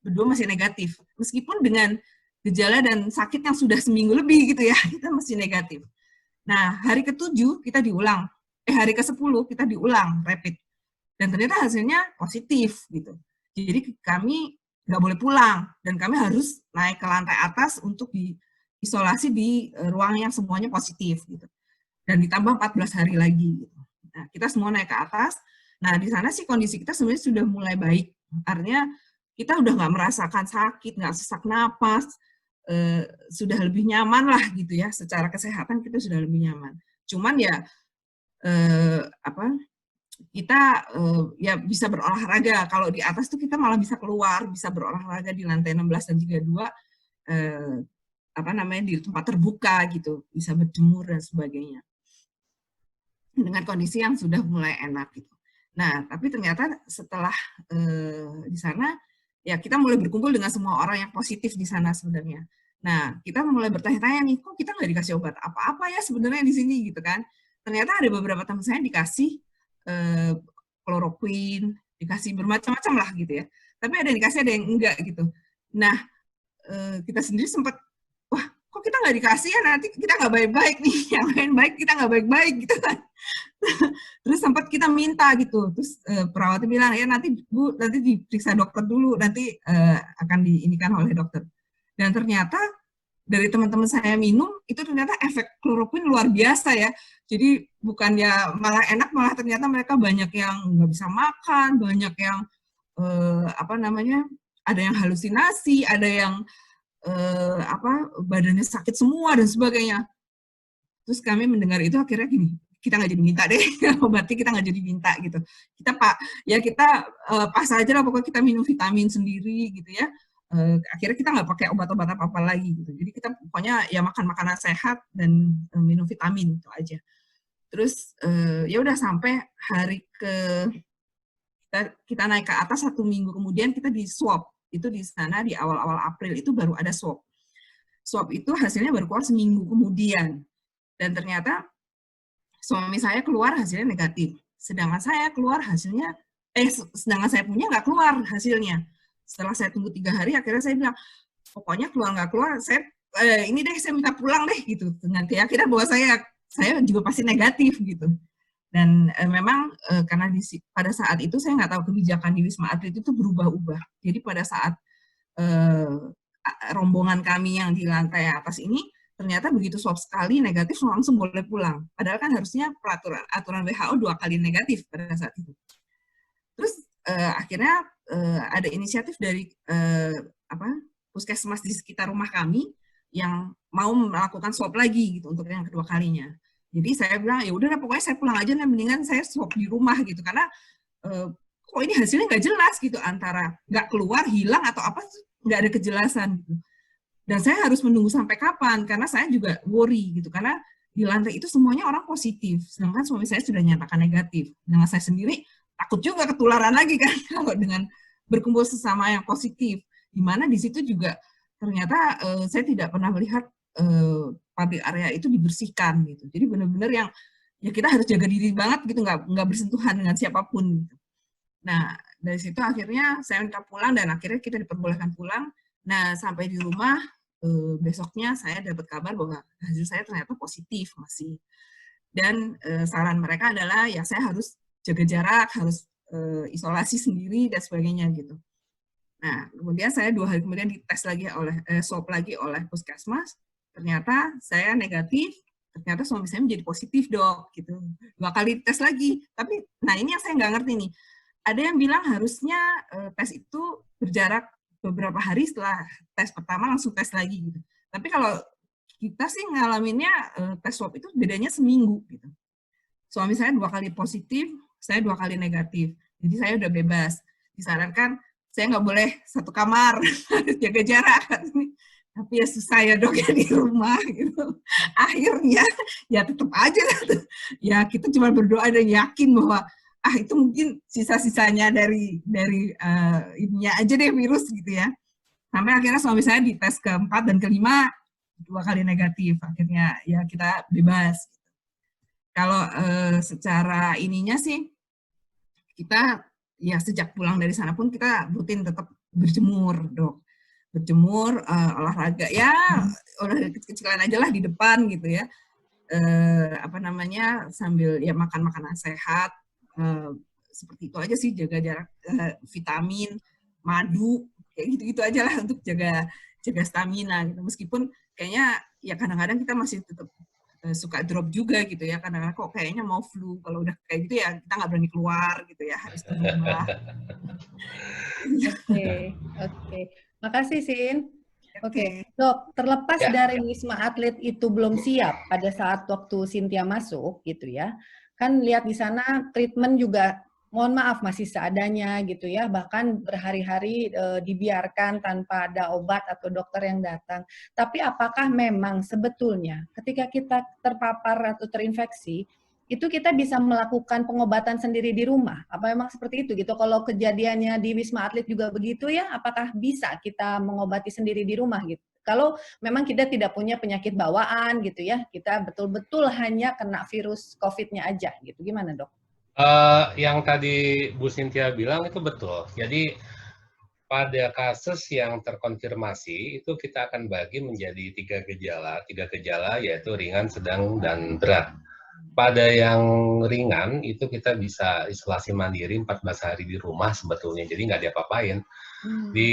berdua masih negatif. Meskipun dengan gejala dan sakit yang sudah seminggu lebih gitu ya, kita masih negatif. Nah, hari ke-7 kita diulang. Hari ke-10 kita diulang rapid. Dan ternyata hasilnya positif gitu. Jadi kami nggak boleh pulang. Dan kami harus naik ke lantai atas untuk diisolasi di ruang yang semuanya positif gitu. Dan ditambah 14 hari lagi gitu. Nah, kita semua naik ke atas. Nah, di sana sih kondisi kita sebenarnya sudah mulai baik. Artinya kita udah nggak merasakan sakit, nggak sesak napas, sudah lebih nyaman lah gitu ya. Secara kesehatan kita sudah lebih nyaman. Cuman ya kita ya bisa berolahraga. Kalau di atas tuh kita malah bisa keluar, bisa berolahraga di lantai 16 dan 32, di tempat terbuka gitu, bisa berjemur dan sebagainya. Dengan kondisi yang sudah mulai enak gitu. Nah, tapi ternyata setelah di sana, ya kita mulai berkumpul dengan semua orang yang positif di sana sebenarnya. Nah, kita mulai bertanya-tanya nih, kok kita nggak dikasih obat apa-apa ya sebenarnya di sini gitu kan. Ternyata ada beberapa teman saya dikasih kloroquine, dikasih bermacam-macam lah gitu ya. Tapi ada yang dikasih, ada yang enggak gitu. Nah, kita sendiri sempat, wah kok kita nggak dikasih ya, nanti kita nggak baik-baik nih, yang lain baik kita nggak baik-baik gitu kan. Terus sempat kita minta gitu, terus perawatnya bilang ya nanti Bu, nanti diperiksa dokter dulu, nanti akan diinikan oleh dokter. Dan ternyata dari teman-teman saya minum itu ternyata efek kloroquine luar biasa ya. Jadi bukannya malah enak, malah ternyata mereka banyak yang nggak bisa makan, banyak yang apa namanya, ada yang halusinasi, ada yang badannya sakit semua dan sebagainya. Terus kami mendengar itu akhirnya gini, kita nggak jadi minta deh, obatnya kita nggak jadi minta gitu. Kita kita pas aja lah, pokoknya kita minum vitamin sendiri gitu ya. Akhirnya kita nggak pakai obat-obat apa-apa lagi gitu. Jadi kita pokoknya ya makan makanan sehat dan minum vitamin itu aja. Terus ya udah sampai hari kita naik ke atas 1 minggu kemudian kita di swab. Itu di sana di awal-awal April itu baru ada swab. Swab itu hasilnya baru keluar seminggu kemudian. Dan ternyata suami saya keluar hasilnya negatif. Sedangkan saya keluar hasilnya, sedangkan saya punya nggak keluar hasilnya. Setelah saya tunggu 3 hari, akhirnya saya bilang, pokoknya keluar nggak keluar, saya ini deh, saya minta pulang deh gitu. Dengan keyakinan bahwa saya juga pasti negatif gitu. Dan memang karena pada saat itu saya nggak tahu kebijakan di Wisma Atlet itu berubah-ubah. Jadi pada saat rombongan kami yang di lantai atas ini, ternyata begitu swab sekali negatif langsung boleh pulang. Padahal kan harusnya aturan WHO 2 kali negatif pada saat itu. Terus akhirnya ada inisiatif dari puskesmas di sekitar rumah kami yang mau melakukan swab lagi gitu untuk yang kedua kalinya. Jadi saya bilang ya udah pokoknya saya pulang aja, mendingan saya swab di rumah gitu, karena kok ini hasilnya nggak jelas gitu, antara nggak keluar, hilang atau apa, nggak ada kejelasan gitu. Dan saya harus menunggu sampai kapan, karena saya juga worry gitu, karena di lantai itu semuanya orang positif, sedangkan suami saya sudah nyatakan negatif. Dengan saya sendiri takut juga ketularan lagi kan kalau dengan berkumpul sesama yang positif, di mana di situ juga ternyata saya tidak pernah melihat public area itu dibersihkan gitu. Jadi benar-benar yang ya kita harus jaga diri banget gitu, nggak bersentuhan dengan siapapun gitu. Nah dari situ akhirnya saya minta pulang dan akhirnya kita diperbolehkan pulang. Nah sampai di rumah besoknya saya dapat kabar bahwa hasil saya ternyata positif masih. Dan saran mereka adalah ya saya harus jaga jarak, harus isolasi sendiri dan sebagainya gitu. Nah kemudian saya 2 hari kemudian dites lagi swab lagi oleh puskesmas. Ternyata saya negatif, ternyata suami saya menjadi positif dok, gitu. 2 kali tes lagi. Tapi, nah ini yang saya nggak ngerti nih. Ada yang bilang harusnya tes itu berjarak beberapa hari setelah tes pertama langsung tes lagi gitu. Tapi kalau kita sih ngalaminnya tes swab itu bedanya seminggu gitu. Suami saya 2 kali positif, saya 2 kali negatif. Jadi saya udah bebas. Disarankan saya nggak boleh satu kamar, harus jaga jarak. Tapi ya susah ya dok ya di rumah gitu. Akhirnya ya tetap aja ya kita cuma berdoa dan yakin bahwa itu mungkin sisa-sisanya dari ininya aja deh virus gitu ya. Sampai akhirnya suami saya di tes ke-4 dan ke-5 2 kali negatif. Akhirnya ya kita bebas. Kalau secara ininya sih kita ya sejak pulang dari sana pun kita rutin tetap berjemur dok. Berjemur, olahraga ya olahraga kecil-kecilan aja lah di depan gitu ya, sambil ya makan makanan sehat, seperti itu aja sih, jaga jarak, vitamin, madu, kayak gitu-gitu aja lah untuk jaga stamina gitu. Meskipun kayaknya ya kadang-kadang kita masih tetap suka drop juga gitu ya, kadang-kadang kok kayaknya mau flu, kalau udah kayak gitu ya kita nggak berani keluar gitu ya, harus di rumah. Oke. Makasih, Sin. Oke, dok, terlepas dari Wisma Atlet itu belum siap pada saat waktu Cynthia masuk, gitu ya, kan lihat di sana treatment juga, mohon maaf, masih seadanya, gitu ya, bahkan berhari-hari dibiarkan tanpa ada obat atau dokter yang datang. Tapi apakah memang sebetulnya ketika kita terpapar atau terinfeksi, itu kita bisa melakukan pengobatan sendiri di rumah? Apa memang seperti itu gitu? Kalau kejadiannya di Wisma Atlet juga begitu ya, apakah bisa kita mengobati sendiri di rumah gitu? Kalau memang kita tidak punya penyakit bawaan gitu ya, kita betul-betul hanya kena virus COVID-nya aja gitu. Gimana dok? Yang tadi Bu Cynthia bilang itu betul. Jadi pada kasus yang terkonfirmasi itu kita akan bagi menjadi tiga gejala yaitu ringan, sedang, dan berat. Pada yang ringan itu kita bisa isolasi mandiri 14 hari di rumah sebetulnya, jadi nggak diapa-apain. Di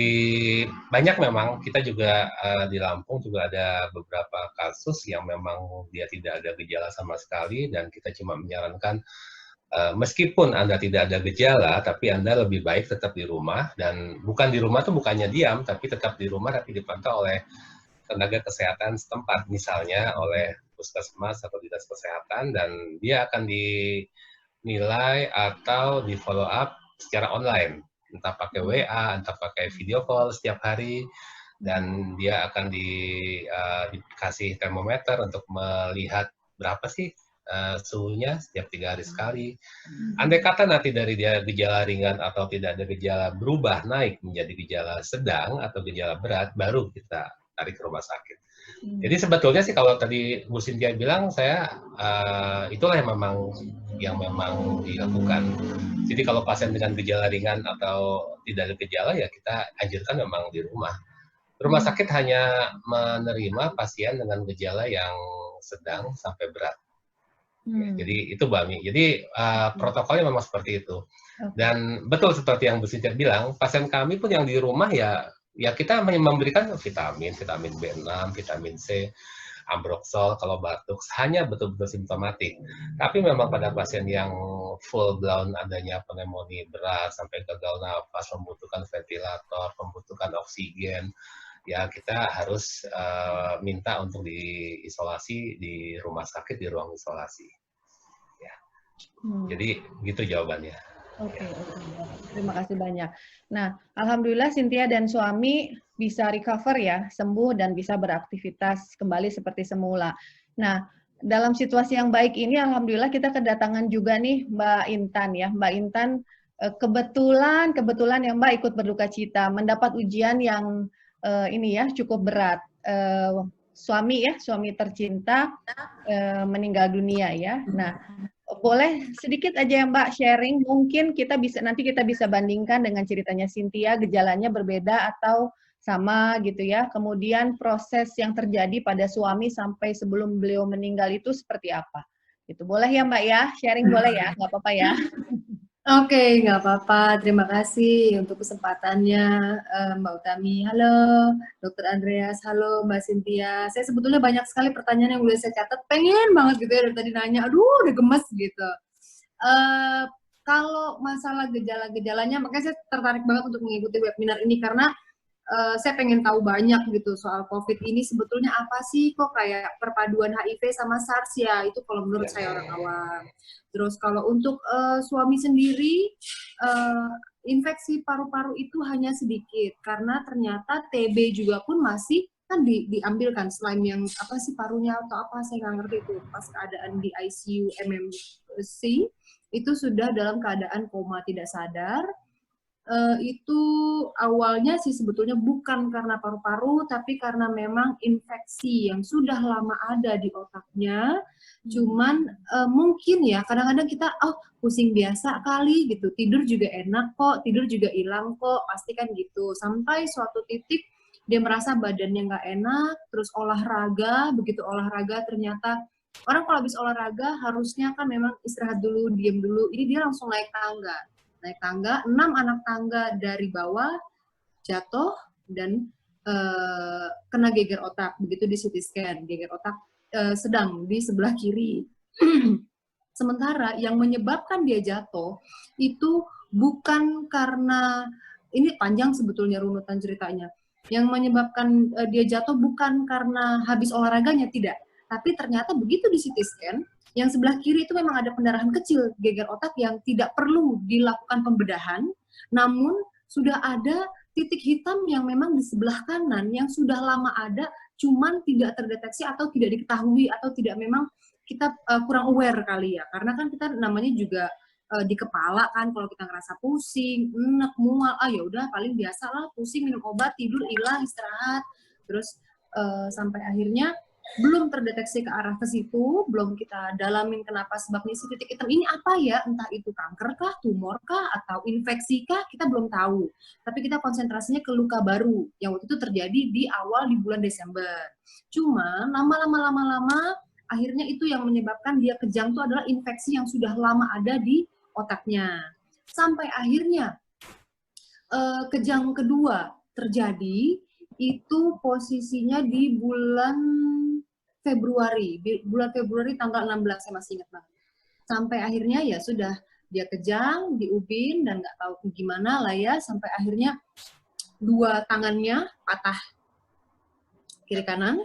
banyak memang kita juga di Lampung juga ada beberapa kasus yang memang dia tidak ada gejala sama sekali dan kita cuma menyarankan meskipun Anda tidak ada gejala, tapi Anda lebih baik tetap di rumah, dan bukan di rumah tuh bukannya diam, tapi tetap di rumah tapi dipantau oleh tenaga kesehatan setempat, misalnya oleh puskesmas atau dinas kesehatan, dan dia akan dinilai atau di follow up secara online, entah pakai WA, entah pakai video call setiap hari, dan dia akan dikasih termometer untuk melihat berapa sih suhunya setiap 3 hari sekali. Andai kata nanti dari dia gejala ringan atau tidak ada gejala berubah naik menjadi gejala sedang atau gejala berat, baru kita tarik ke rumah sakit. Jadi sebetulnya sih kalau tadi Bu Cynthia bilang, saya itulah yang memang dilakukan. Jadi kalau pasien dengan gejala ringan atau tidak ada gejala ya kita anjurkan memang di rumah. Rumah sakit hanya menerima pasien dengan gejala yang sedang sampai berat. Ya, jadi itu Mbak Mi. Jadi protokolnya memang seperti itu. Dan betul seperti yang Bu Cynthia bilang, pasien kami pun yang di rumah ya kita memberikan vitamin B6, vitamin C, ambroxol kalau batuk, hanya betul-betul simptomatik. Tapi memang pada pasien yang full blown adanya pneumonia berat sampai gagal nafas, membutuhkan ventilator, membutuhkan oksigen, ya kita harus minta untuk diisolasi di rumah sakit, di ruang isolasi. Ya. Jadi gitu jawabannya. Oke. Terima kasih banyak. Nah, alhamdulillah Cynthia dan suami bisa recover ya, sembuh dan bisa beraktivitas kembali seperti semula. Nah, dalam situasi yang baik ini, alhamdulillah kita kedatangan juga nih Mbak Intan ya. Mbak Intan kebetulan ya Mbak ikut berduka cita, mendapat ujian yang ini ya cukup berat. Suami tercinta meninggal dunia ya. Nah, boleh sedikit aja ya Mbak sharing, mungkin nanti kita bisa bandingkan dengan ceritanya Cynthia, gejalanya berbeda atau sama gitu ya. Kemudian proses yang terjadi pada suami sampai sebelum beliau meninggal itu seperti apa? Gitu. Boleh ya Mbak ya? Sharing boleh ya? Nggak apa-apa ya? Oke, nggak apa-apa. Terima kasih untuk kesempatannya, Mbak Utami. Halo, Dr. Andreas. Halo, Mbak Cynthia. Saya sebetulnya banyak sekali pertanyaan yang udah saya catat. Pengen banget gitu ya dari tadi nanya. Aduh, udah gemes gitu. Kalau masalah gejala-gejalanya, makanya saya tertarik banget untuk mengikuti webinar ini karena saya pengen tahu banyak gitu soal COVID ini sebetulnya apa sih, kok kayak perpaduan HIV sama SARS ya, itu kalau menurut saya orang awam. Terus kalau untuk suami sendiri, infeksi paru-paru itu hanya sedikit, karena ternyata TB juga pun masih kan diambilkan, selain yang apa sih parunya atau apa, saya nggak ngerti itu, pas keadaan di ICU MMC, itu sudah dalam keadaan koma tidak sadar. Itu awalnya sih sebetulnya bukan karena paru-paru, tapi karena memang infeksi yang sudah lama ada di otaknya. Cuman mungkin ya kadang-kadang kita pusing biasa kali gitu, tidur juga enak kok, tidur juga hilang kok, pasti kan gitu. Sampai suatu titik dia merasa badannya nggak enak, terus olahraga, begitu olahraga ternyata orang kalau habis olahraga harusnya kan memang istirahat dulu, diem dulu, ini dia langsung naik tangga, 6 anak tangga dari bawah jatuh dan kena geger otak. Begitu di CT scan, geger otak sedang di sebelah kiri. Sementara yang menyebabkan dia jatuh itu bukan karena, ini panjang sebetulnya runutan ceritanya, yang menyebabkan dia jatuh bukan karena habis olahraganya, tidak, tapi ternyata begitu di CT scan yang sebelah kiri itu memang ada pendarahan kecil geger otak yang tidak perlu dilakukan pembedahan, namun sudah ada titik hitam yang memang di sebelah kanan yang sudah lama ada, cuman tidak terdeteksi atau tidak diketahui atau tidak, memang kita kurang aware kali ya, karena kan kita namanya juga di kepala kan, kalau kita ngerasa pusing, enek, mual, ya udah paling biasa lah pusing, minum obat, tidur, hilang, istirahat, terus sampai akhirnya belum terdeteksi ke arah ke situ, belum kita dalamin kenapa sebabnya si titik hitam ini apa ya, entah itu kanker kah, tumor kah, atau infeksi kah, kita belum tahu. Tapi kita konsentrasinya ke luka baru yang waktu itu terjadi di awal di bulan Desember. Cuma lama-lama akhirnya itu yang menyebabkan dia kejang itu adalah infeksi yang sudah lama ada di otaknya. Sampai akhirnya kejang kedua terjadi itu posisinya di bulan Februari tanggal 16, saya masih ingat banget. Sampai akhirnya ya sudah dia kejang di UBIN dan nggak tahu gimana lah ya, sampai akhirnya dua tangannya patah kiri kanan,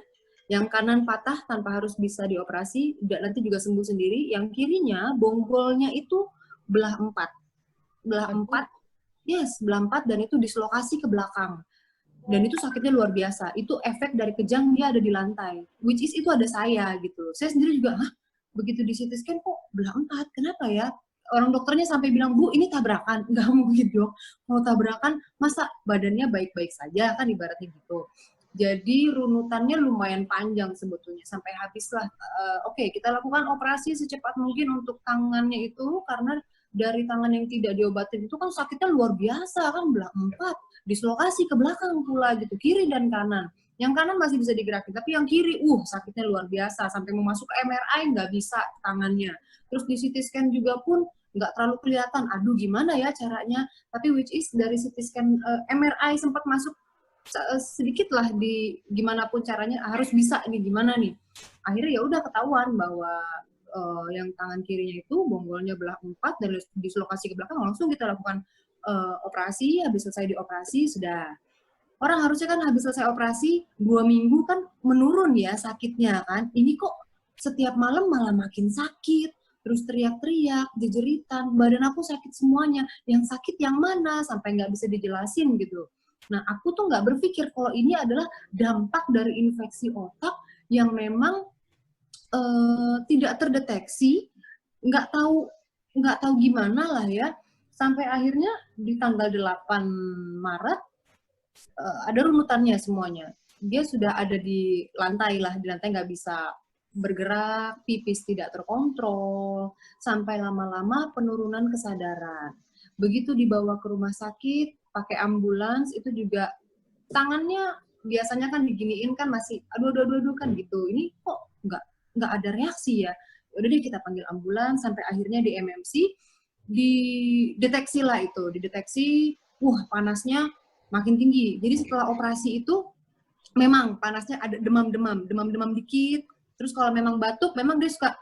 yang kanan patah tanpa harus bisa dioperasi, nanti juga sembuh sendiri. Yang kirinya bonggolnya itu belah 4, belah 4 dan itu dislokasi ke belakang. Dan itu sakitnya luar biasa. Itu efek dari kejang dia ada di lantai. Which is itu ada saya gitu. Saya sendiri juga, begitu di CT scan kok belah 4, kenapa ya? Orang dokternya sampai bilang, Bu, ini tabrakan. Nggak mungkin dong. Kalau tabrakan, masa badannya baik-baik saja, kan ibaratnya gitu. Jadi runutannya lumayan panjang sebetulnya. Sampai habislah, oke, kita lakukan operasi secepat mungkin untuk tangannya itu, karena dari tangan yang tidak diobatin itu kan sakitnya luar biasa, kan belah 4, dislokasi ke belakang pula gitu, kiri dan kanan. Yang kanan masih bisa digerakin, tapi yang kiri, sakitnya luar biasa, sampai mau masuk ke MRI nggak bisa tangannya. Terus di CT scan juga pun nggak terlalu kelihatan, aduh gimana ya caranya, tapi which is dari CT scan MRI sempat masuk sedikit lah di gimana pun caranya, harus bisa nih gimana nih. Akhirnya ya udah ketahuan bahwa yang tangan kirinya itu bonggolnya belah 4 dan dislokasi ke belakang, langsung kita lakukan operasi. Habis selesai dioperasi sudah, orang harusnya kan habis selesai operasi 2 minggu kan menurun ya sakitnya kan, ini kok setiap malam malah makin sakit, terus teriak-teriak, jejeritan, badan aku sakit semuanya, yang sakit yang mana, sampai nggak bisa dijelasin gitu. Nah aku tuh nggak berpikir kalau ini adalah dampak dari infeksi otak yang memang tidak terdeteksi, nggak tahu gimana lah ya, sampai akhirnya di tanggal 8 Maret ada runutannya semuanya. Dia sudah ada di lantai nggak bisa bergerak, pipis tidak terkontrol, sampai lama-lama penurunan kesadaran. Begitu dibawa ke rumah sakit, pakai ambulans, itu juga tangannya biasanya kan diginiin kan masih aduh kan gitu. Ini kok nggak ada reaksi ya. Udah deh kita panggil ambulans, sampai akhirnya di MMC dideteksi lah itu, panasnya makin tinggi. Jadi setelah operasi itu memang panasnya ada demam dikit. Terus kalau memang batuk, memang dia suka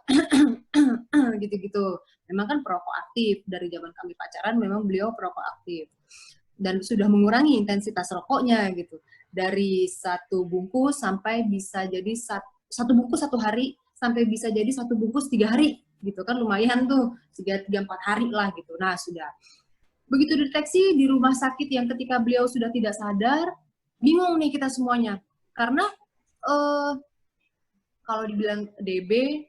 gitu-gitu. Memang kan perokok aktif, dari zaman kami pacaran memang beliau perokok aktif. Dan sudah mengurangi intensitas rokoknya gitu. Dari 1 bungkus sampai bisa jadi 1 bungkus 1 hari, sampai bisa jadi 1 bungkus 3 hari gitu kan, lumayan tuh 3-4 hari lah gitu. Nah sudah begitu deteksi di rumah sakit yang ketika beliau sudah tidak sadar, bingung nih kita semuanya karena kalau dibilang DB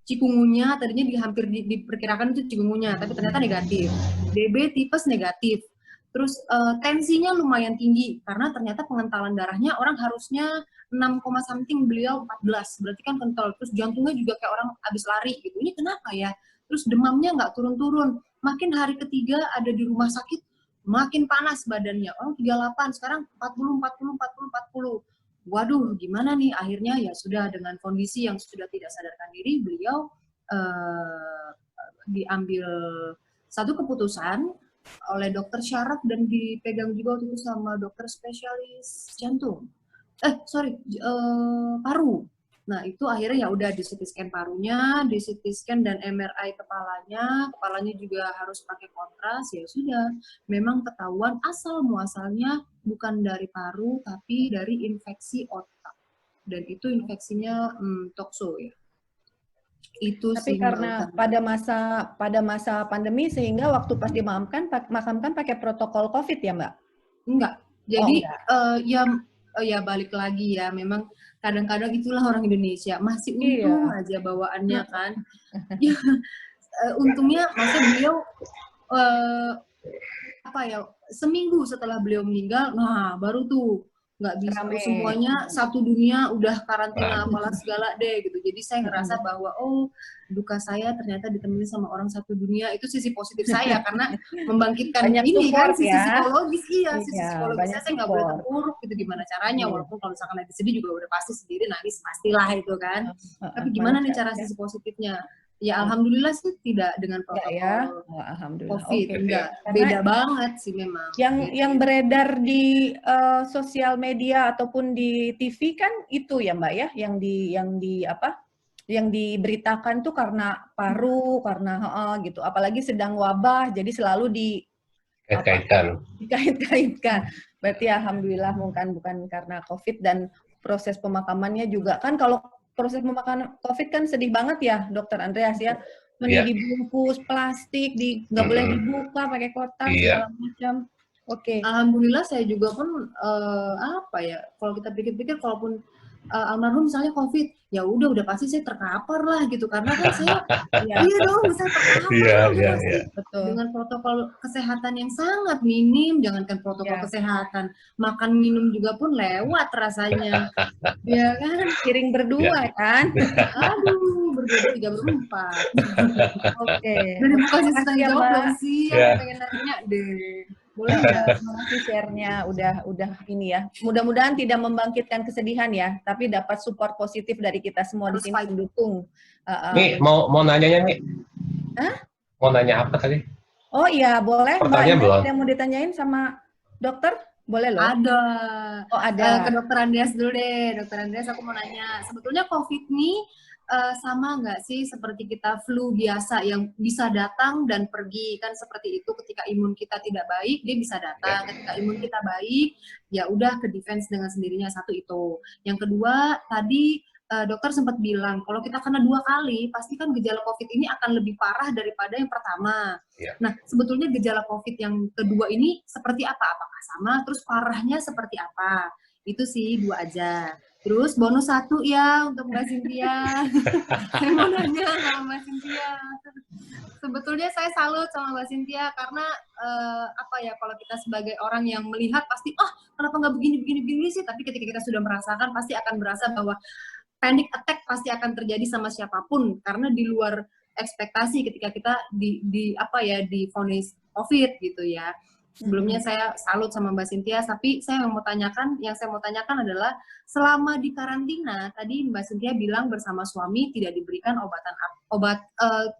cikungunya tadinya hampir diperkirakan itu cikungunya, tapi ternyata negatif. DB tipes negatif. Terus tensinya lumayan tinggi karena ternyata pengentalan darahnya orang harusnya 6, something, beliau 14, berarti kan kental. Terus jantungnya juga kayak orang habis lari gitu. Ini kenapa ya? Terus demamnya nggak turun-turun. Makin hari ketiga ada di rumah sakit, makin panas badannya. Orang 38, sekarang 40. Waduh, gimana nih? Akhirnya ya sudah, dengan kondisi yang sudah tidak sadarkan diri, beliau diambil satu keputusan oleh dokter syaraf dan dipegang juga waktu itu sama dokter spesialis jantung. Paru. Nah, itu akhirnya ya udah di CT scan parunya, di CT scan dan MRI kepalanya juga harus pakai kontras, ya sudah. Memang ketahuan asal muasalnya bukan dari paru tapi dari infeksi otak. Dan itu infeksinya tokso ya. Itu tapi karena pada masa pandemi sehingga waktu pas dimakamkan pakai protokol COVID ya, Mbak? Enggak. Jadi ya balik lagi ya, memang kadang-kadang itulah orang Indonesia, masih untung aja bawaannya kan. Ya, untungnya maksudnya beliau seminggu setelah beliau meninggal, nah baru tuh nggak bisa Rame. semuanya satu dunia udah karantina Rame. apalah segala deh gitu. Jadi saya ngerasa bahwa oh duka saya ternyata ditemani sama orang satu dunia, itu sisi positif saya karena membangkitkan Banyak ini kan support sisi ya. psikologis, sisi Iya, psikologis banyak saya nggak boleh support. terpuruk gitu, gimana caranya, Iya. walaupun kalau misalkan lagi sedih juga udah pasti sendiri nangis pastilah itu kan. Tapi Mana gimana nih siap cara ya? sisi positifnya? Ya alhamdulillah sih tidak dengan Enggak ya? protokol Oh, alhamdulillah. COVID, Oke. enggak, Karena beda banget sih memang. yang beredar di sosial media ataupun di TV kan itu ya Mbak ya, yang di apa? Yang diberitakan tuh karena paru, karena gitu. Apalagi sedang wabah, jadi selalu Kait-kaitkan. dikait-kaitkan. Berarti alhamdulillah bukan karena COVID, dan proses pemakamannya juga kan, kalau proses pemakaman COVID kan sedih banget ya Dokter Andreas ya. Iya. Dibungkus plastik, nggak boleh dibuka pakai kotak Iya. segala macam. Oke. Alhamdulillah saya juga pun apa ya, kalau kita pikir-pikir, kalaupun almarhum misalnya COVID, ya udah pasti saya terkapar lah gitu, karena kan saya iya dong, saya terkapar Iya, udah iya, pasti iya. Betul. dengan protokol kesehatan yang sangat minim, jangankan protokol Ya. kesehatan, makan minum juga pun lewat rasanya, ya kan? Piring berdua kan. Aduh, berdua 3 berempat. Oke. Udah dibuka sih Makasih tanya ya, jawab Mbak. belum sih? Ya. Aku pengen nanya deh. Boleh nggak? Terima kasih share-nya, udah ini ya. Mudah-mudahan tidak membangkitkan kesedihan ya, tapi dapat support positif dari kita semua di Harus sini fight. mendukung. Mi, mau nanyanya, Mi? Hah? Mau nanya apa tadi? Oh iya, boleh Mbak. Pertanyaan belum? Ada yang mau ditanyain sama dokter? Boleh loh. Ada. Oh ada. Ke Dokter Andreas dulu deh. Dokter Andreas, aku mau nanya, sebetulnya COVID nih sama nggak sih seperti kita flu biasa yang bisa datang dan pergi, kan seperti itu. Ketika imun kita tidak baik, dia bisa datang. Ketika imun kita baik, ya udah ke defense dengan sendirinya. Satu itu. Yang kedua, tadi dokter sempat bilang kalau kita kena 2 kali, pasti kan gejala COVID ini akan lebih parah daripada yang pertama. Ya. Nah, sebetulnya gejala COVID yang kedua ini seperti apa? Apakah sama? Terus parahnya seperti apa? Itu sih 2 aja. Terus bonus 1 ya untuk Mbak Cynthia. Saya mau nanya sama Mbak Cynthia. Sebetulnya saya salut sama Mbak Cynthia karena apa ya, kalau kita sebagai orang yang melihat pasti kenapa nggak begini sih, tapi ketika kita sudah merasakan pasti akan berasa bahwa panic attack pasti akan terjadi sama siapapun karena di luar ekspektasi ketika kita divonis COVID gitu ya. Sebelumnya saya salut sama Mbak Cynthia, tapi yang saya mau tanyakan adalah selama di karantina, tadi Mbak Cynthia bilang bersama suami tidak diberikan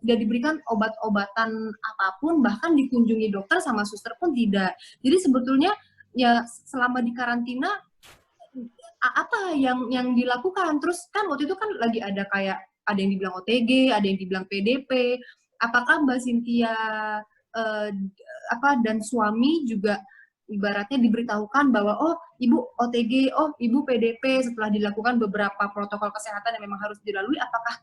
tidak diberikan obat-obatan apapun, bahkan dikunjungi dokter sama suster pun tidak. Jadi sebetulnya ya selama di karantina apa yang dilakukan? Terus kan waktu itu kan lagi ada kayak ada yang dibilang OTG, ada yang dibilang PDP. Apakah Mbak Cynthia dan suami juga ibaratnya diberitahukan bahwa ibu OTG, ibu PDP setelah dilakukan beberapa protokol kesehatan yang memang harus dilalui, apakah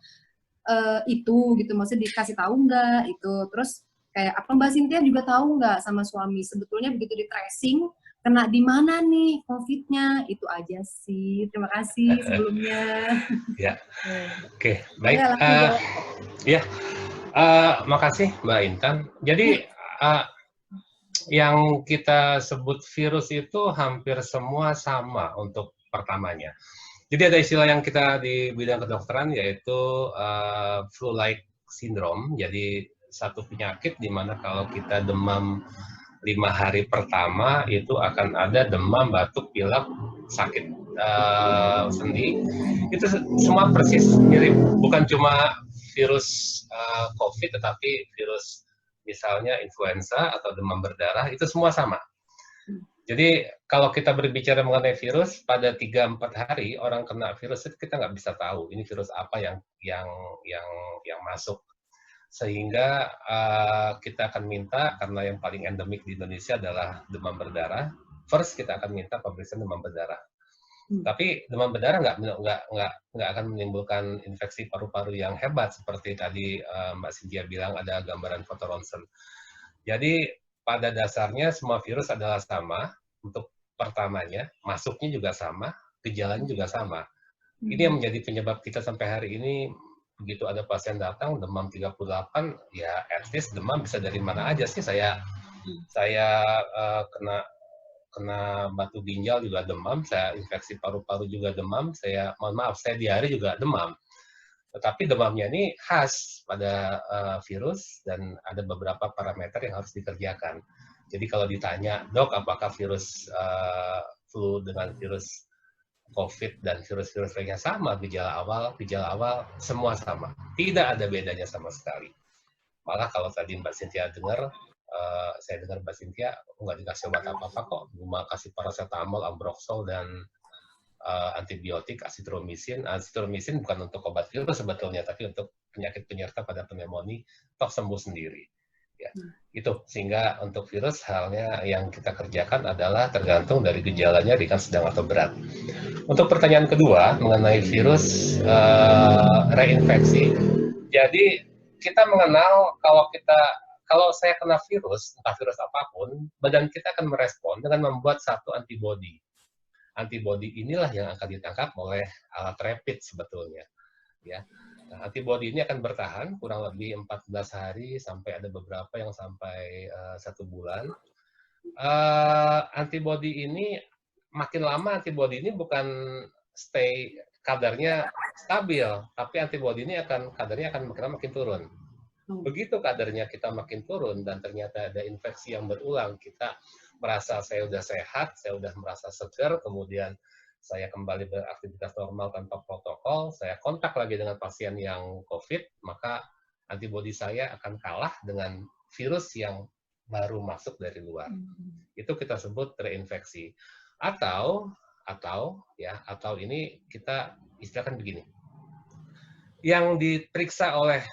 itu gitu, maksudnya dikasih tahu nggak itu? Terus kayak apa Mbak Cynthia juga tahu nggak sama suami sebetulnya begitu di tracing kena di mana nih COVID-nya? Itu aja sih. Terima kasih sebelumnya. Ya, oke, baik. Ya, makasih Mbak Intan. Jadi yang kita sebut virus itu hampir semua sama untuk pertamanya. Jadi ada istilah yang kita di bidang kedokteran yaitu flu-like syndrome. Jadi satu penyakit di mana kalau kita demam 5 hari pertama itu akan ada demam, batuk, pilek, sakit sendi. Itu semua persis mirip, bukan cuma virus COVID tetapi virus misalnya influenza atau demam berdarah, itu semua sama. Jadi kalau kita berbicara mengenai virus, pada 3-4 hari orang kena virus itu kita nggak bisa tahu ini virus apa yang masuk. Sehingga kita akan minta, karena yang paling endemik di Indonesia adalah demam berdarah, first kita akan minta pemeriksaan demam berdarah. Tapi demam berdarah nggak akan menimbulkan infeksi paru-paru yang hebat seperti tadi Mbak Cynthia bilang ada gambaran foto ronsen. Jadi pada dasarnya semua virus adalah sama untuk pertamanya, masuknya juga sama, gejalanya juga sama. Ini yang menjadi penyebab kita sampai hari ini begitu ada pasien datang demam 38, ya at least demam bisa dari mana aja sih saya kena kena batu ginjal juga demam, saya infeksi paru-paru juga demam, saya mohon maaf, saya diare juga demam. Tetapi demamnya ini khas pada virus dan ada beberapa parameter yang harus dikerjakan. Jadi kalau ditanya, dok, apakah virus flu dengan virus COVID dan virus-virus lainnya sama, gejala awal semua sama. Tidak ada bedanya sama sekali. Malah kalau tadi Mbak Cynthia dengar, saya dengar Mbak Cynthia nggak dikasih obat apa-apa kok, cuma kasih paracetamol, ambroxol, dan antibiotik, azitromisin. Azitromisin bukan untuk obat virus sebetulnya, tapi untuk penyakit penyerta pada pneumonia, toh sembuh sendiri. Ya, itu sehingga untuk virus halnya yang kita kerjakan adalah tergantung dari gejalanya ringan, sedang atau berat. Untuk pertanyaan kedua mengenai virus reinfeksi, jadi kita mengenal kalau saya kena virus, entah virus apapun, badan kita akan merespon dengan membuat satu antibodi. Antibodi inilah yang akan ditangkap oleh alat rapid sebetulnya. Ya. Nah, antibodi ini akan bertahan kurang lebih 14 hari sampai ada beberapa yang sampai 1 bulan. Antibodi ini makin lama antibodi ini bukan stay kadarnya stabil, tapi antibodi ini kadarnya akan makin turun. Begitu kadarnya kita makin turun dan ternyata ada infeksi yang berulang, kita merasa saya udah sehat, saya udah merasa segar, kemudian saya kembali beraktivitas normal tanpa protokol, saya kontak lagi dengan pasien yang COVID, maka antibodi saya akan kalah dengan virus yang baru masuk dari luar. Itu kita sebut reinfeksi. Atau ini kita istilahkan begini. Yang diperiksa oleh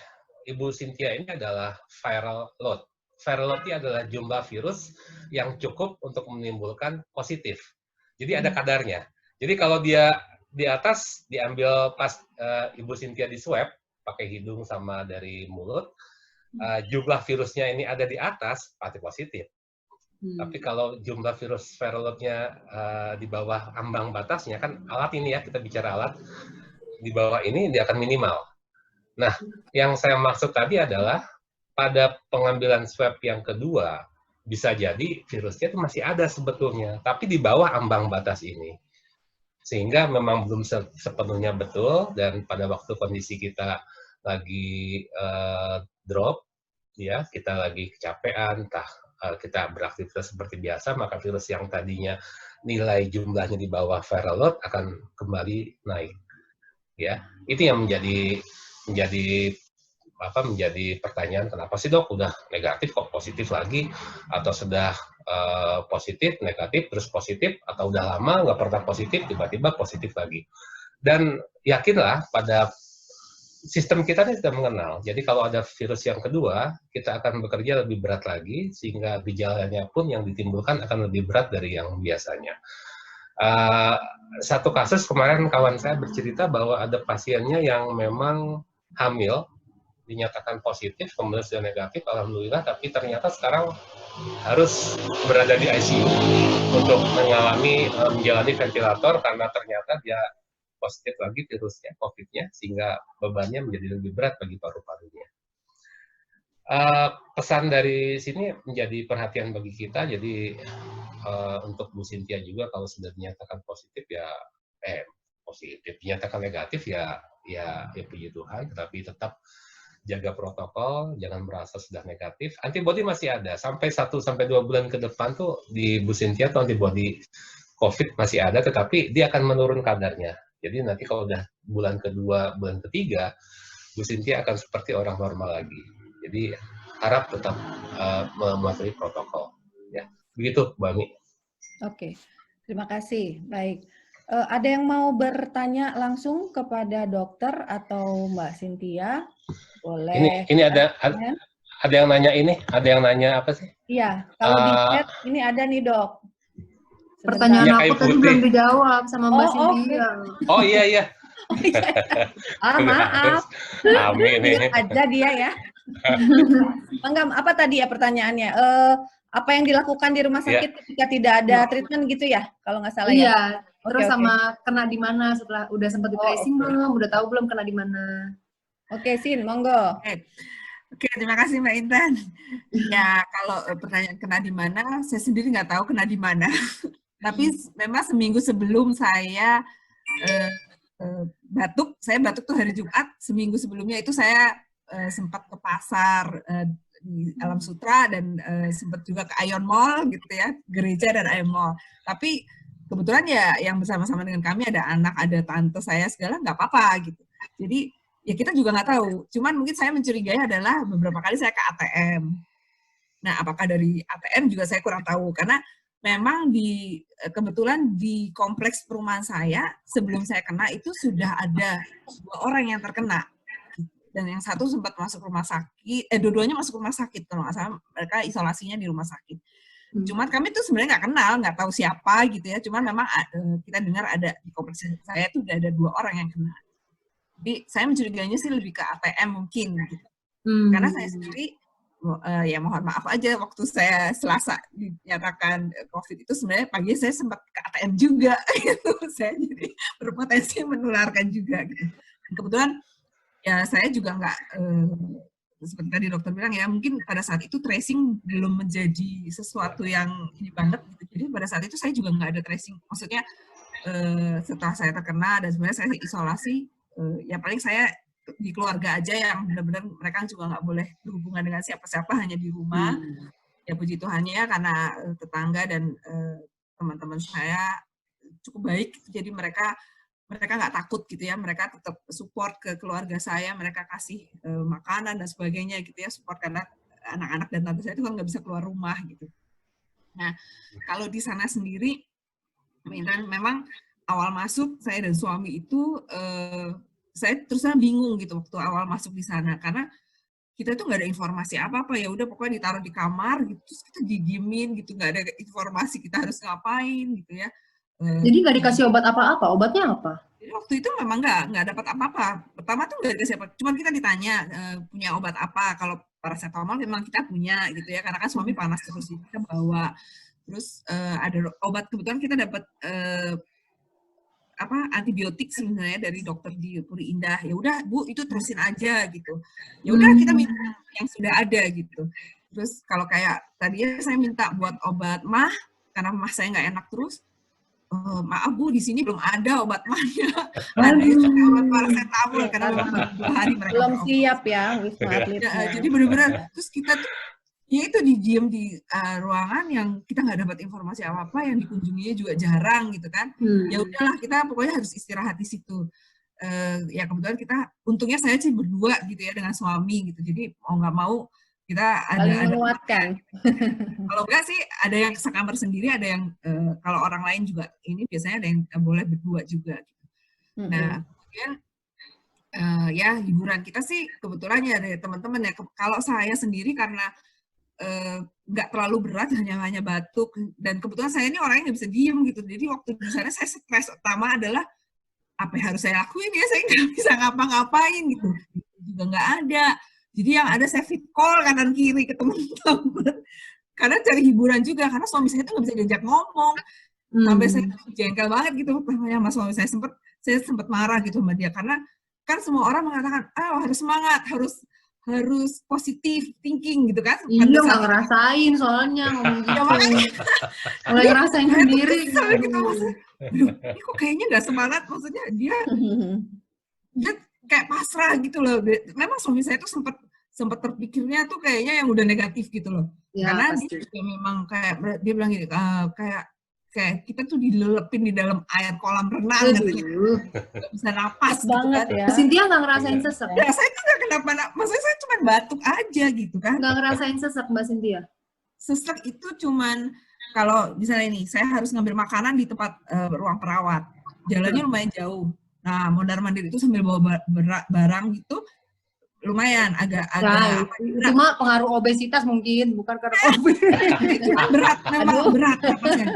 Ibu Cynthia ini adalah viral load. Viral load ini adalah jumlah virus yang cukup untuk menimbulkan positif. Jadi ada kadarnya. Jadi kalau dia di atas diambil pas Ibu Cynthia di swab pakai hidung sama dari mulut, jumlah virusnya ini ada di atas pasti positif. Tapi kalau jumlah virus viral load-nya di bawah ambang batasnya, kan alat ini ya, kita bicara alat, di bawah ini dia akan minimal. Nah, yang saya maksud tadi adalah pada pengambilan swab yang kedua, bisa jadi virusnya itu masih ada sebetulnya, tapi di bawah ambang batas ini. Sehingga memang belum sepenuhnya betul, dan pada waktu kondisi kita lagi drop, ya, kita lagi kecapean, entah kita beraktivitas seperti biasa, maka virus yang tadinya nilai jumlahnya di bawah viral load akan kembali naik. Ya, itu yang menjadi pertanyaan, kenapa sih dok udah negatif kok positif lagi, atau sudah positif negatif terus positif, atau udah lama nggak pernah positif tiba-tiba positif lagi. Dan yakinlah pada sistem kita ini sudah mengenal, jadi kalau ada virus yang kedua kita akan bekerja lebih berat lagi, sehingga gejalanya pun yang ditimbulkan akan lebih berat dari yang biasanya. Satu kasus kemarin kawan saya bercerita bahwa ada pasiennya yang memang hamil, dinyatakan positif, kemudian sudah negatif, alhamdulillah, tapi ternyata sekarang harus berada di ICU untuk menjalani ventilator karena ternyata dia positif lagi virusnya, COVID-nya, sehingga bebannya menjadi lebih berat bagi paru-parunya. Pesan dari sini menjadi perhatian bagi kita, jadi untuk Bu Cynthia juga kalau sudah dinyatakan positif dinyatakan negatif ya puji Tuhan, tetapi tetap jaga protokol, jangan merasa sudah negatif. Antibodi masih ada, sampai 1-2 bulan ke depan tuh di Bu Cynthia tuh antibodi COVID masih ada, tetapi dia akan menurun kadarnya. Jadi nanti kalau udah bulan kedua, bulan ketiga, Bu Cynthia akan seperti orang normal lagi. Jadi harap tetap mematuhi protokol. Ya, begitu, Mbak Mi. Oke, terima kasih. Baik. Ada yang mau bertanya langsung kepada dokter atau Mbak Cynthia? Boleh. Ini ada yang nanya ini, ada yang nanya apa sih? Iya, kalau di chat ini ada nih dok. Pertanyaan aku tadi belum dijawab sama Mbak Cynthia. Oh iya. Maaf. Amin ini. Aja dia ya. Enggak, apa tadi ya pertanyaannya? Apa yang dilakukan di rumah sakit ketika tidak ada treatment gitu ya? Kalau nggak salah ya? Iya. Terus sama kena di mana setelah udah sempat di tracing belum? Udah tahu belum kena di mana? Oke, Sin, monggo. Oke, terima kasih Mbak Intan. Ya, kalau pertanyaan kena di mana, saya sendiri nggak tahu kena di mana. Tapi memang seminggu sebelum saya batuk, saya batuk tuh hari Jumat, seminggu sebelumnya itu saya sempat ke pasar di Alam Sutra dan sempat juga ke Ion Mall gitu ya, gereja dan Ion Mall. Tapi kebetulan ya yang bersama-sama dengan kami ada anak, ada tante saya segala, nggak apa-apa gitu. Jadi ya kita juga nggak tahu. Cuman mungkin saya mencurigai adalah beberapa kali saya ke ATM. Nah, apakah dari ATM juga saya kurang tahu karena memang kebetulan di kompleks perumahan saya sebelum saya kena itu sudah ada 2 orang yang terkena dan yang satu sempat masuk rumah sakit, dua-duanya masuk rumah sakit kalau nggak salah, mereka isolasinya di rumah sakit. Cuman kami tuh sebenarnya nggak kenal, nggak tahu siapa gitu ya. Cuman memang kita dengar ada di kompleks saya tuh udah ada 2 orang yang kena. Jadi saya mencurigainya sih lebih ke ATM mungkin gitu. Karena saya sendiri ya mohon maaf aja waktu saya Selasa dinyatakan COVID itu sebenarnya pagi saya sempat ke ATM juga gitu. Saya jadi berpotensi menularkan juga gitu. Dan kebetulan ya saya juga nggak seperti tadi dokter bilang ya mungkin pada saat itu tracing belum menjadi sesuatu yang ini banget gitu. Jadi pada saat itu saya juga nggak ada tracing. Maksudnya setelah saya terkena dan sebenarnya saya isolasi, ya paling saya di keluarga aja yang benar-benar mereka juga nggak boleh berhubungan dengan siapa-siapa, hanya di rumah. Ya puji Tuhannya karena tetangga dan teman-teman saya cukup baik, jadi mereka nggak takut gitu ya, mereka tetap support ke keluarga saya, mereka kasih makanan dan sebagainya gitu ya, support karena anak-anak dan tante saya itu kan nggak bisa keluar rumah gitu. Nah, kalau di sana sendiri, memang awal masuk saya dan suami itu saya terus terang bingung gitu waktu awal masuk di sana karena kita tuh nggak ada informasi apa-apa, ya udah pokoknya ditaruh di kamar gitu terus kita didiemin gitu, nggak ada informasi kita harus ngapain gitu ya. Jadi nggak dikasih obat apa-apa, obatnya apa? Jadi waktu itu memang nggak dapat apa-apa. Pertama tuh nggak dikasih apa, cuman kita ditanya punya obat apa. Kalau paracetamol memang kita punya gitu ya, karena kan suami panas terus kita bawa. Terus ada obat, kebetulan kita dapat antibiotik sebenarnya dari dokter di Puri Indah. Ya udah Bu, itu terusin aja gitu. Ya udah kita minta yang sudah ada gitu. Terus kalau kayak tadinya saya minta buat obat mah karena mah saya nggak enak terus. Maaf Bu, di sini belum ada obat mahnya. Ada obat paracetamol karena 2 hari mereka belum siap ya Wisma Atlet. Jadi benar-benar terus kita tuh ya itu diem di ruangan yang kita nggak dapat informasi apa-apa, yang dikunjunginya juga jarang gitu kan. Ya udahlah kita pokoknya harus istirahat di situ. Ya kebetulan kita, untungnya saya sih berdua gitu ya dengan suami gitu. Jadi mau nggak mau kita ada menguatkan. Kalau enggak sih ada yang sekamar sendiri, ada yang kalau orang lain juga ini biasanya ada yang boleh berdua juga. Gitu. Nah kemudian ya hiburan kita sih kebetulan ya dari teman-teman ya. Kalau saya sendiri karena nggak terlalu berat, hanya batuk, dan kebetulan saya ini orangnya nggak bisa diem gitu. Jadi waktu di sana saya stres utama adalah apa yang harus saya lakuin ya, saya nggak bisa ngapa-ngapain gitu. Juga nggak ada. Jadi yang ada saya fit call kanan kiri ke teman-teman. Karena cari hiburan juga, karena suami saya itu nggak bisa diajak ngomong. Sampai saya jengkel banget gitu sama suami saya, sempat marah gitu sama dia karena kan semua orang mengatakan harus semangat, harus positif thinking gitu kan. Iya, nggak ngerasain soalnya ngomong gitu. Mulai ngerasain sendiri. Gitu, ini kok kayaknya nggak semangat, maksudnya dia kayak pasrah gitu loh. Memang suami saya tuh sempat terpikirnya tuh kayaknya yang udah negatif gitu loh. Ya, karena pasti. Dia juga memang kayak dia bilang gitu, kayak kita tuh dilelepin di dalam air kolam renang katanya, nggak bisa napas banget gitu kan. Ya. Cynthia nggak ngerasain sesek. Ya saya tuh nggak kenapa-napa, maksudnya saya cuma batuk aja gitu kan. Nggak ngerasain sesek Mbak Cynthia? Sesek itu cuman kalau misalnya ini saya harus ngambil makanan di tempat ruang perawat, jalannya lumayan jauh. Nah mondar-mandir itu sambil bawa barang gitu. Lumayan agak cuma pengaruh obesitas mungkin, bukan karena COVID. berat napasnya.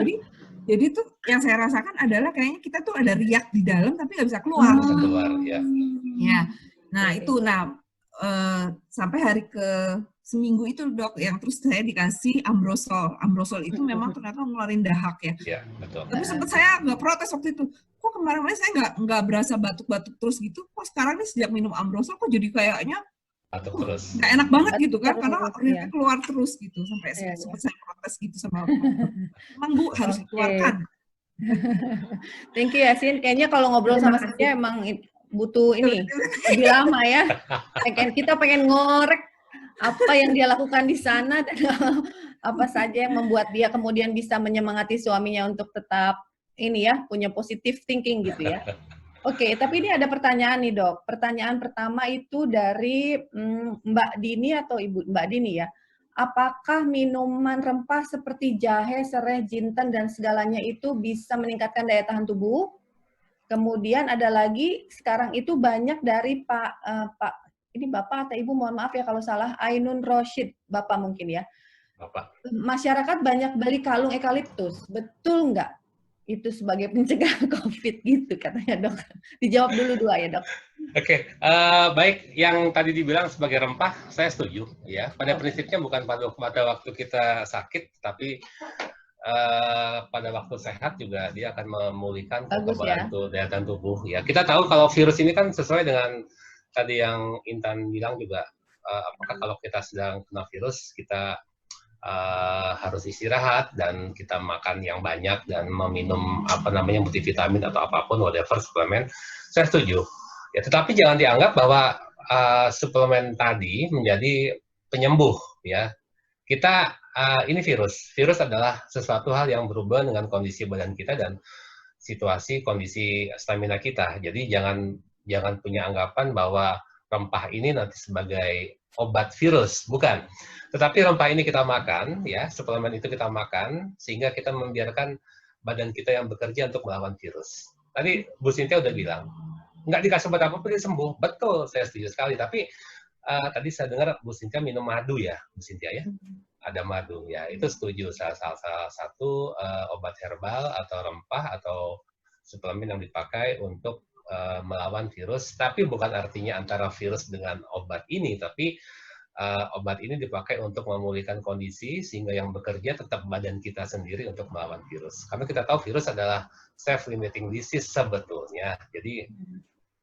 Jadi tuh yang saya rasakan adalah kayaknya kita tuh ada riak di dalam tapi nggak bisa keluar. Ya. Nah itu sampai hari ke seminggu itu dok, yang terus saya dikasih Ambrosol. Ambrosol itu memang ternyata ngeluarin dahak ya. Iya betul. Tapi sempat saya nggak protes waktu itu. Kok kemarin saya nggak berasa batuk-batuk terus gitu. Kok sekarang nih sejak minum Ambrosol kok jadi kayaknya batuk terus. Nggak enak banget gitu kan, karena Terus, akhirnya ya. keluar terus gitu, sampai Iya, iya. sempat saya protes gitu sama dokter. Emang Bu harus Oke. dikeluarkan. Thank you Yasin. Kayaknya kalau ngobrol sama saya emang butuh ini lebih lama ya. Kita pengen ngorek apa yang dia lakukan di sana dan apa saja yang membuat dia kemudian bisa menyemangati suaminya untuk tetap ini ya, punya positive thinking gitu ya. Oke, tapi ini ada pertanyaan nih dok. Pertanyaan pertama itu dari Mbak Dini atau Ibu Mbak Dini ya. Apakah minuman rempah seperti jahe, serai, jinten, dan segalanya itu bisa meningkatkan daya tahan tubuh? Kemudian ada lagi, sekarang itu banyak dari Pak ini Bapak atau Ibu, mohon maaf ya kalau salah, Ainun Roshid, Bapak mungkin ya. Bapak. Masyarakat banyak beli kalung eukaliptus, betul nggak? Itu sebagai pencegah COVID gitu katanya dok. Dijawab dulu dua ya dok. Oke, baik. Yang tadi dibilang sebagai rempah, saya setuju. Ya, pada prinsipnya bukan pada waktu kita sakit, tapi pada waktu sehat juga dia akan memulihkan kekebalan daya tahan tubuh. Ya, kita tahu kalau virus ini kan sesuai dengan tadi yang Intan bilang juga, apakah kalau kita sedang kena virus kita harus istirahat dan kita makan yang banyak dan meminum multivitamin atau apapun, whatever suplemen, saya setuju. Ya, tetapi jangan dianggap bahwa suplemen tadi menjadi penyembuh. Ya, kita ini virus adalah sesuatu hal yang berhubungan dengan kondisi badan kita dan situasi kondisi stamina kita. Jadi jangan punya anggapan bahwa rempah ini nanti sebagai obat virus, bukan. Tetapi rempah ini kita makan, ya, suplemen itu kita makan, sehingga kita membiarkan badan kita yang bekerja untuk melawan virus. Tadi Bu Cynthia udah bilang, nggak dikasih obat apa-apa dia sembuh. Betul, saya setuju sekali. Tapi tadi saya dengar Bu Cynthia minum madu ya, Bu Cynthia ya? Ada madu, ya, itu setuju. Salah satu obat herbal atau rempah atau suplemen yang dipakai untuk melawan virus, tapi bukan artinya antara virus dengan obat ini, tapi obat ini dipakai untuk memulihkan kondisi sehingga yang bekerja tetap badan kita sendiri untuk melawan virus. Karena kita tahu virus adalah self-limiting disease sebetulnya. Jadi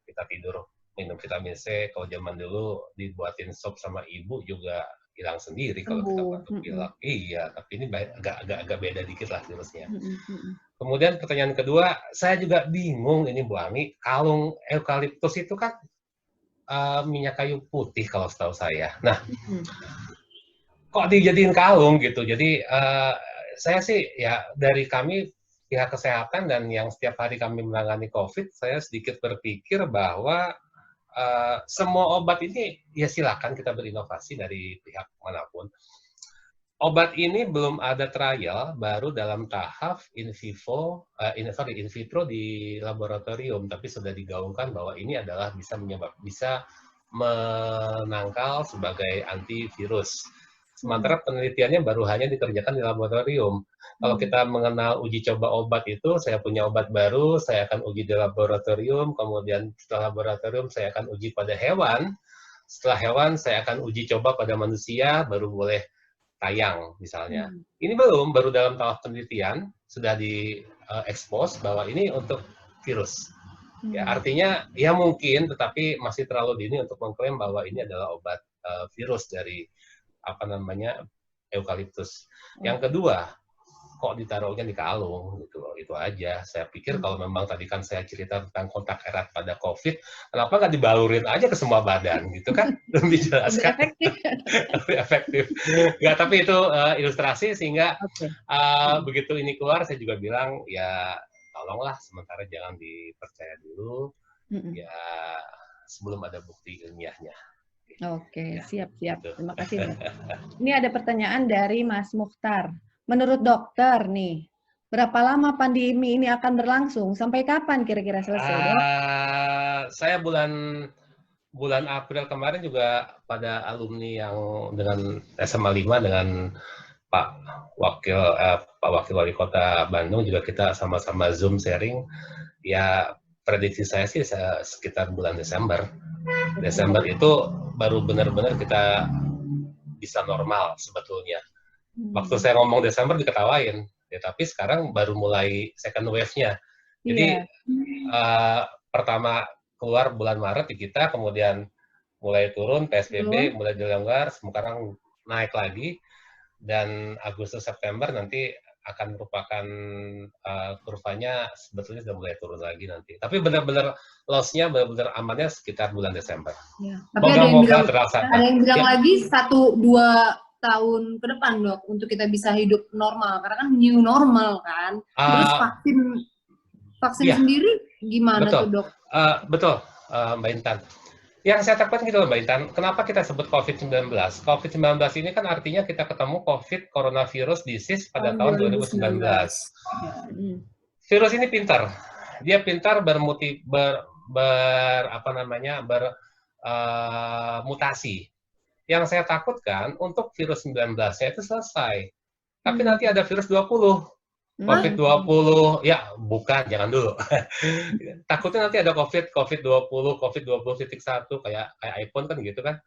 kita tidur minum vitamin C, kalau zaman dulu dibuatin sop sama ibu juga hilang sendiri kalau kita batuk pilek. Iya, tapi ini agak beda dikit lah virusnya. Kemudian pertanyaan kedua, saya juga bingung ini Bu Ami, kalung eukaliptus itu kan minyak kayu putih kalau setahu saya. Nah, kok dijadiin kalung gitu? Jadi saya sih ya dari kami pihak kesehatan dan yang setiap hari kami menangani COVID, saya sedikit berpikir bahwa semua obat ini ya silakan kita berinovasi dari pihak manapun. Obat ini belum ada trial, baru dalam tahap in vitro di laboratorium, tapi sudah digaungkan bahwa ini adalah bisa menangkal sebagai antivirus. Sementara penelitiannya baru hanya dikerjakan di laboratorium. Kalau kita mengenal uji coba obat itu, saya punya obat baru, saya akan uji di laboratorium, kemudian setelah laboratorium saya akan uji pada hewan, setelah hewan saya akan uji coba pada manusia, baru boleh tayang misalnya. Ini baru dalam tahap penelitian, sudah di-expose bahwa ini untuk virus. Ya, artinya ya mungkin, tetapi masih terlalu dini untuk mengklaim bahwa ini adalah obat virus dari eukaliptus. Yang kedua, kok ditaruhnya di kalung gitu loh, itu aja. Saya pikir kalau memang tadi kan saya cerita tentang kontak erat pada COVID, kenapa nggak dibalurin aja ke semua badan gitu kan? Lebih jelas kan? Lebih efektif. Nggak, tapi itu ilustrasi sehingga begitu ini keluar saya juga bilang ya tolonglah sementara jangan dipercaya dulu ya sebelum ada bukti ilmiahnya. Oke, siap. Terima kasih. Ini ada pertanyaan dari Mas Mukhtar. Menurut dokter nih, berapa lama pandemi ini akan berlangsung? Sampai kapan kira-kira selesai, Dok? Saya bulan April kemarin juga pada alumni yang dengan SMA 5 dengan Pak Wakil Wali Kota Bandung juga kita sama-sama Zoom sharing. Ya prediksi saya sih sekitar bulan Desember. Desember itu baru benar-benar kita bisa normal sebetulnya. Waktu saya ngomong Desember diketawain, ya, tapi sekarang baru mulai second wave-nya. Jadi pertama keluar bulan Maret di kita, kemudian mulai turun, PSBB Turun. mulai dilonggar, sekarang naik lagi, dan Agustus September nanti akan merupakan kurvanya sebetulnya sudah mulai turun lagi nanti. Tapi benar-benar loss-nya, benar-benar amannya sekitar bulan Desember. Ya. Tapi ada yang bilang Ya. lagi 1-2 tahun ke depan, Dok, untuk kita bisa hidup normal. Karena kan new normal kan. Terus vaksin ya, sendiri gimana betul. tuh, Dok? Betul, Mbak Intan. Yang saya takutkan gitu, Mbak Intan, kenapa kita sebut COVID-19? COVID-19 ini kan artinya kita ketemu COVID, coronavirus disease pada tahun 2019. Virus ini pintar. Dia pintar bermutasi. Yang saya takutkan untuk virus 19-nya itu selesai. Tapi nanti ada virus 20. COVID-20, ya bukan, jangan dulu. Takutnya nanti ada COVID-20, COVID-20.1, kayak iPhone kan gitu kan.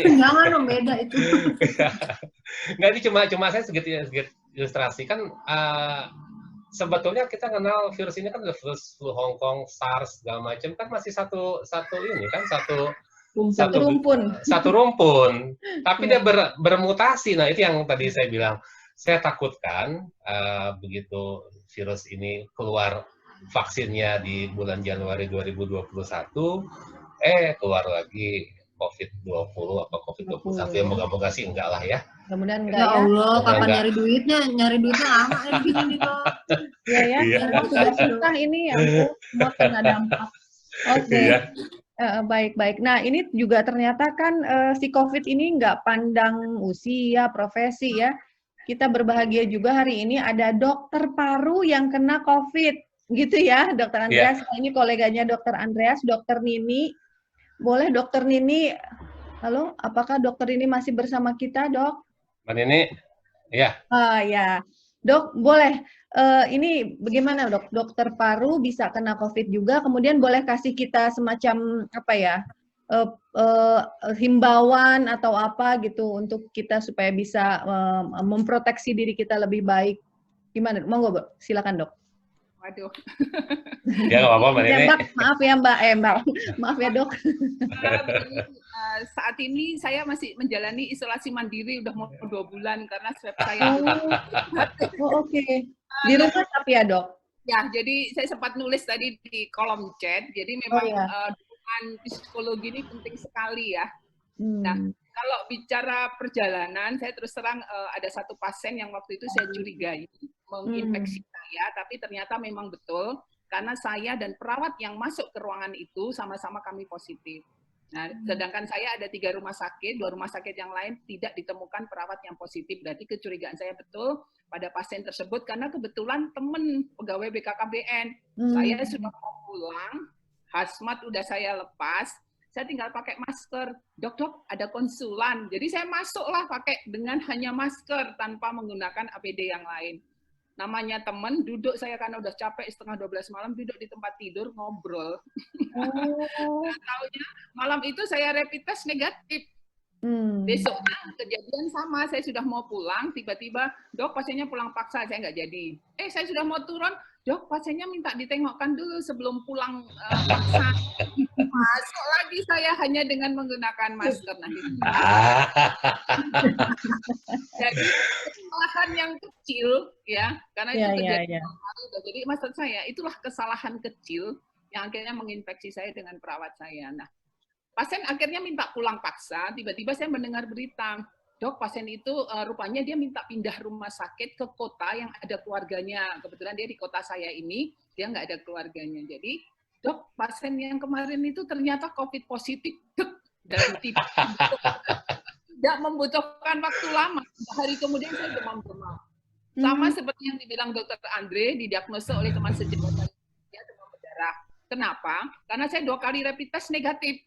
Jangan dong, beda itu. Nggak, ini cuma saya sedikit ilustrasi kan, sebetulnya kita kenal virus ini kan udah virus flu Hong Kong, SARS, segala macam kan masih satu ini kan satu rumpun. Tapi dia bermutasi. Nah, itu yang tadi saya bilang. Saya takutkan begitu virus ini keluar vaksinnya di bulan Januari 2021, keluar lagi COVID-20 atau COVID-21, yang moga-moga sih enggak lah ya. Mudah-mudahan enggak ya. Ya Allah, kapan nyari duitnya lama ya begini Dok. Ya, sudah susah ini ya, semua kena dampak. Oke. Baik. Nah, ini juga ternyata kan si COVID ini nggak pandang usia, profesi ya. Kita berbahagia juga hari ini ada dokter paru yang kena COVID, gitu ya, Dokter Andreas. Yeah. Ini koleganya Dokter Andreas, Dokter Nini. Boleh Dokter Nini, halo, apakah Dokter Nini masih bersama kita, Dok? Mbak Nini, ya. Ya, Dok, boleh. Ini bagaimana, Dok? Dokter paru bisa kena COVID juga, kemudian boleh kasih kita semacam apa ya? Himbauan atau apa gitu untuk kita supaya bisa memproteksi diri kita lebih baik. Gimana? Monggo, silakan, Dok. Waduh. Ya nggak apa-apa, Mbak Nini. Maaf ya, Mbak. Maaf ya, Dok. Saat ini saya masih menjalani isolasi mandiri udah mau 2 bulan karena swab saya. Oke. Di rumah tapi ya, Dok? Ya, jadi saya sempat nulis tadi di kolom chat. Jadi memang psikologi ini penting sekali ya. Nah, kalau bicara perjalanan, saya terus terang ada satu pasien yang waktu itu saya curigai menginfeksi saya, tapi ternyata memang betul karena saya dan perawat yang masuk ke ruangan itu sama-sama kami positif. Nah, sedangkan saya ada 3 rumah sakit, 2 rumah sakit yang lain tidak ditemukan perawat yang positif. Berarti kecurigaan saya betul pada pasien tersebut karena kebetulan teman pegawai BKKBN. Saya sudah mau pulang, hazmat udah saya lepas, saya tinggal pakai masker. Dok, ada konsulan. Jadi saya masuklah pakai dengan hanya masker tanpa menggunakan APD yang lain. Namanya teman, duduk saya karena udah capek setengah 12 malam, duduk di tempat tidur, ngobrol. Taunya malam itu saya rapid test negatif. Besoknya kejadian sama, saya sudah mau pulang, tiba-tiba, Dok, pasiennya pulang paksa, saya nggak jadi. Saya sudah mau turun, Dok, pasiennya minta ditengokkan dulu sebelum pulang paksa. Masuk lagi saya hanya dengan menggunakan masker. Nah, jadi kesalahan yang kecil, ya, karena itu kejadian jadi maksud saya, itulah kesalahan kecil yang akhirnya menginfeksi saya dengan perawat saya. Nah, pasien akhirnya minta pulang paksa, tiba-tiba saya mendengar berita, Dok, pasien itu rupanya dia minta pindah rumah sakit ke kota yang ada keluarganya. Kebetulan dia di kota saya ini, dia nggak ada keluarganya. Jadi, Dok, pasien yang kemarin itu ternyata COVID positif. Dan tidak membutuhkan waktu lama. Hari kemudian saya demam-demam. Sama seperti yang dibilang Dokter Andre, didiagnosa oleh teman sejawat saya, dia demam berdarah. Kenapa? Karena saya 2 kali rapid test negatif.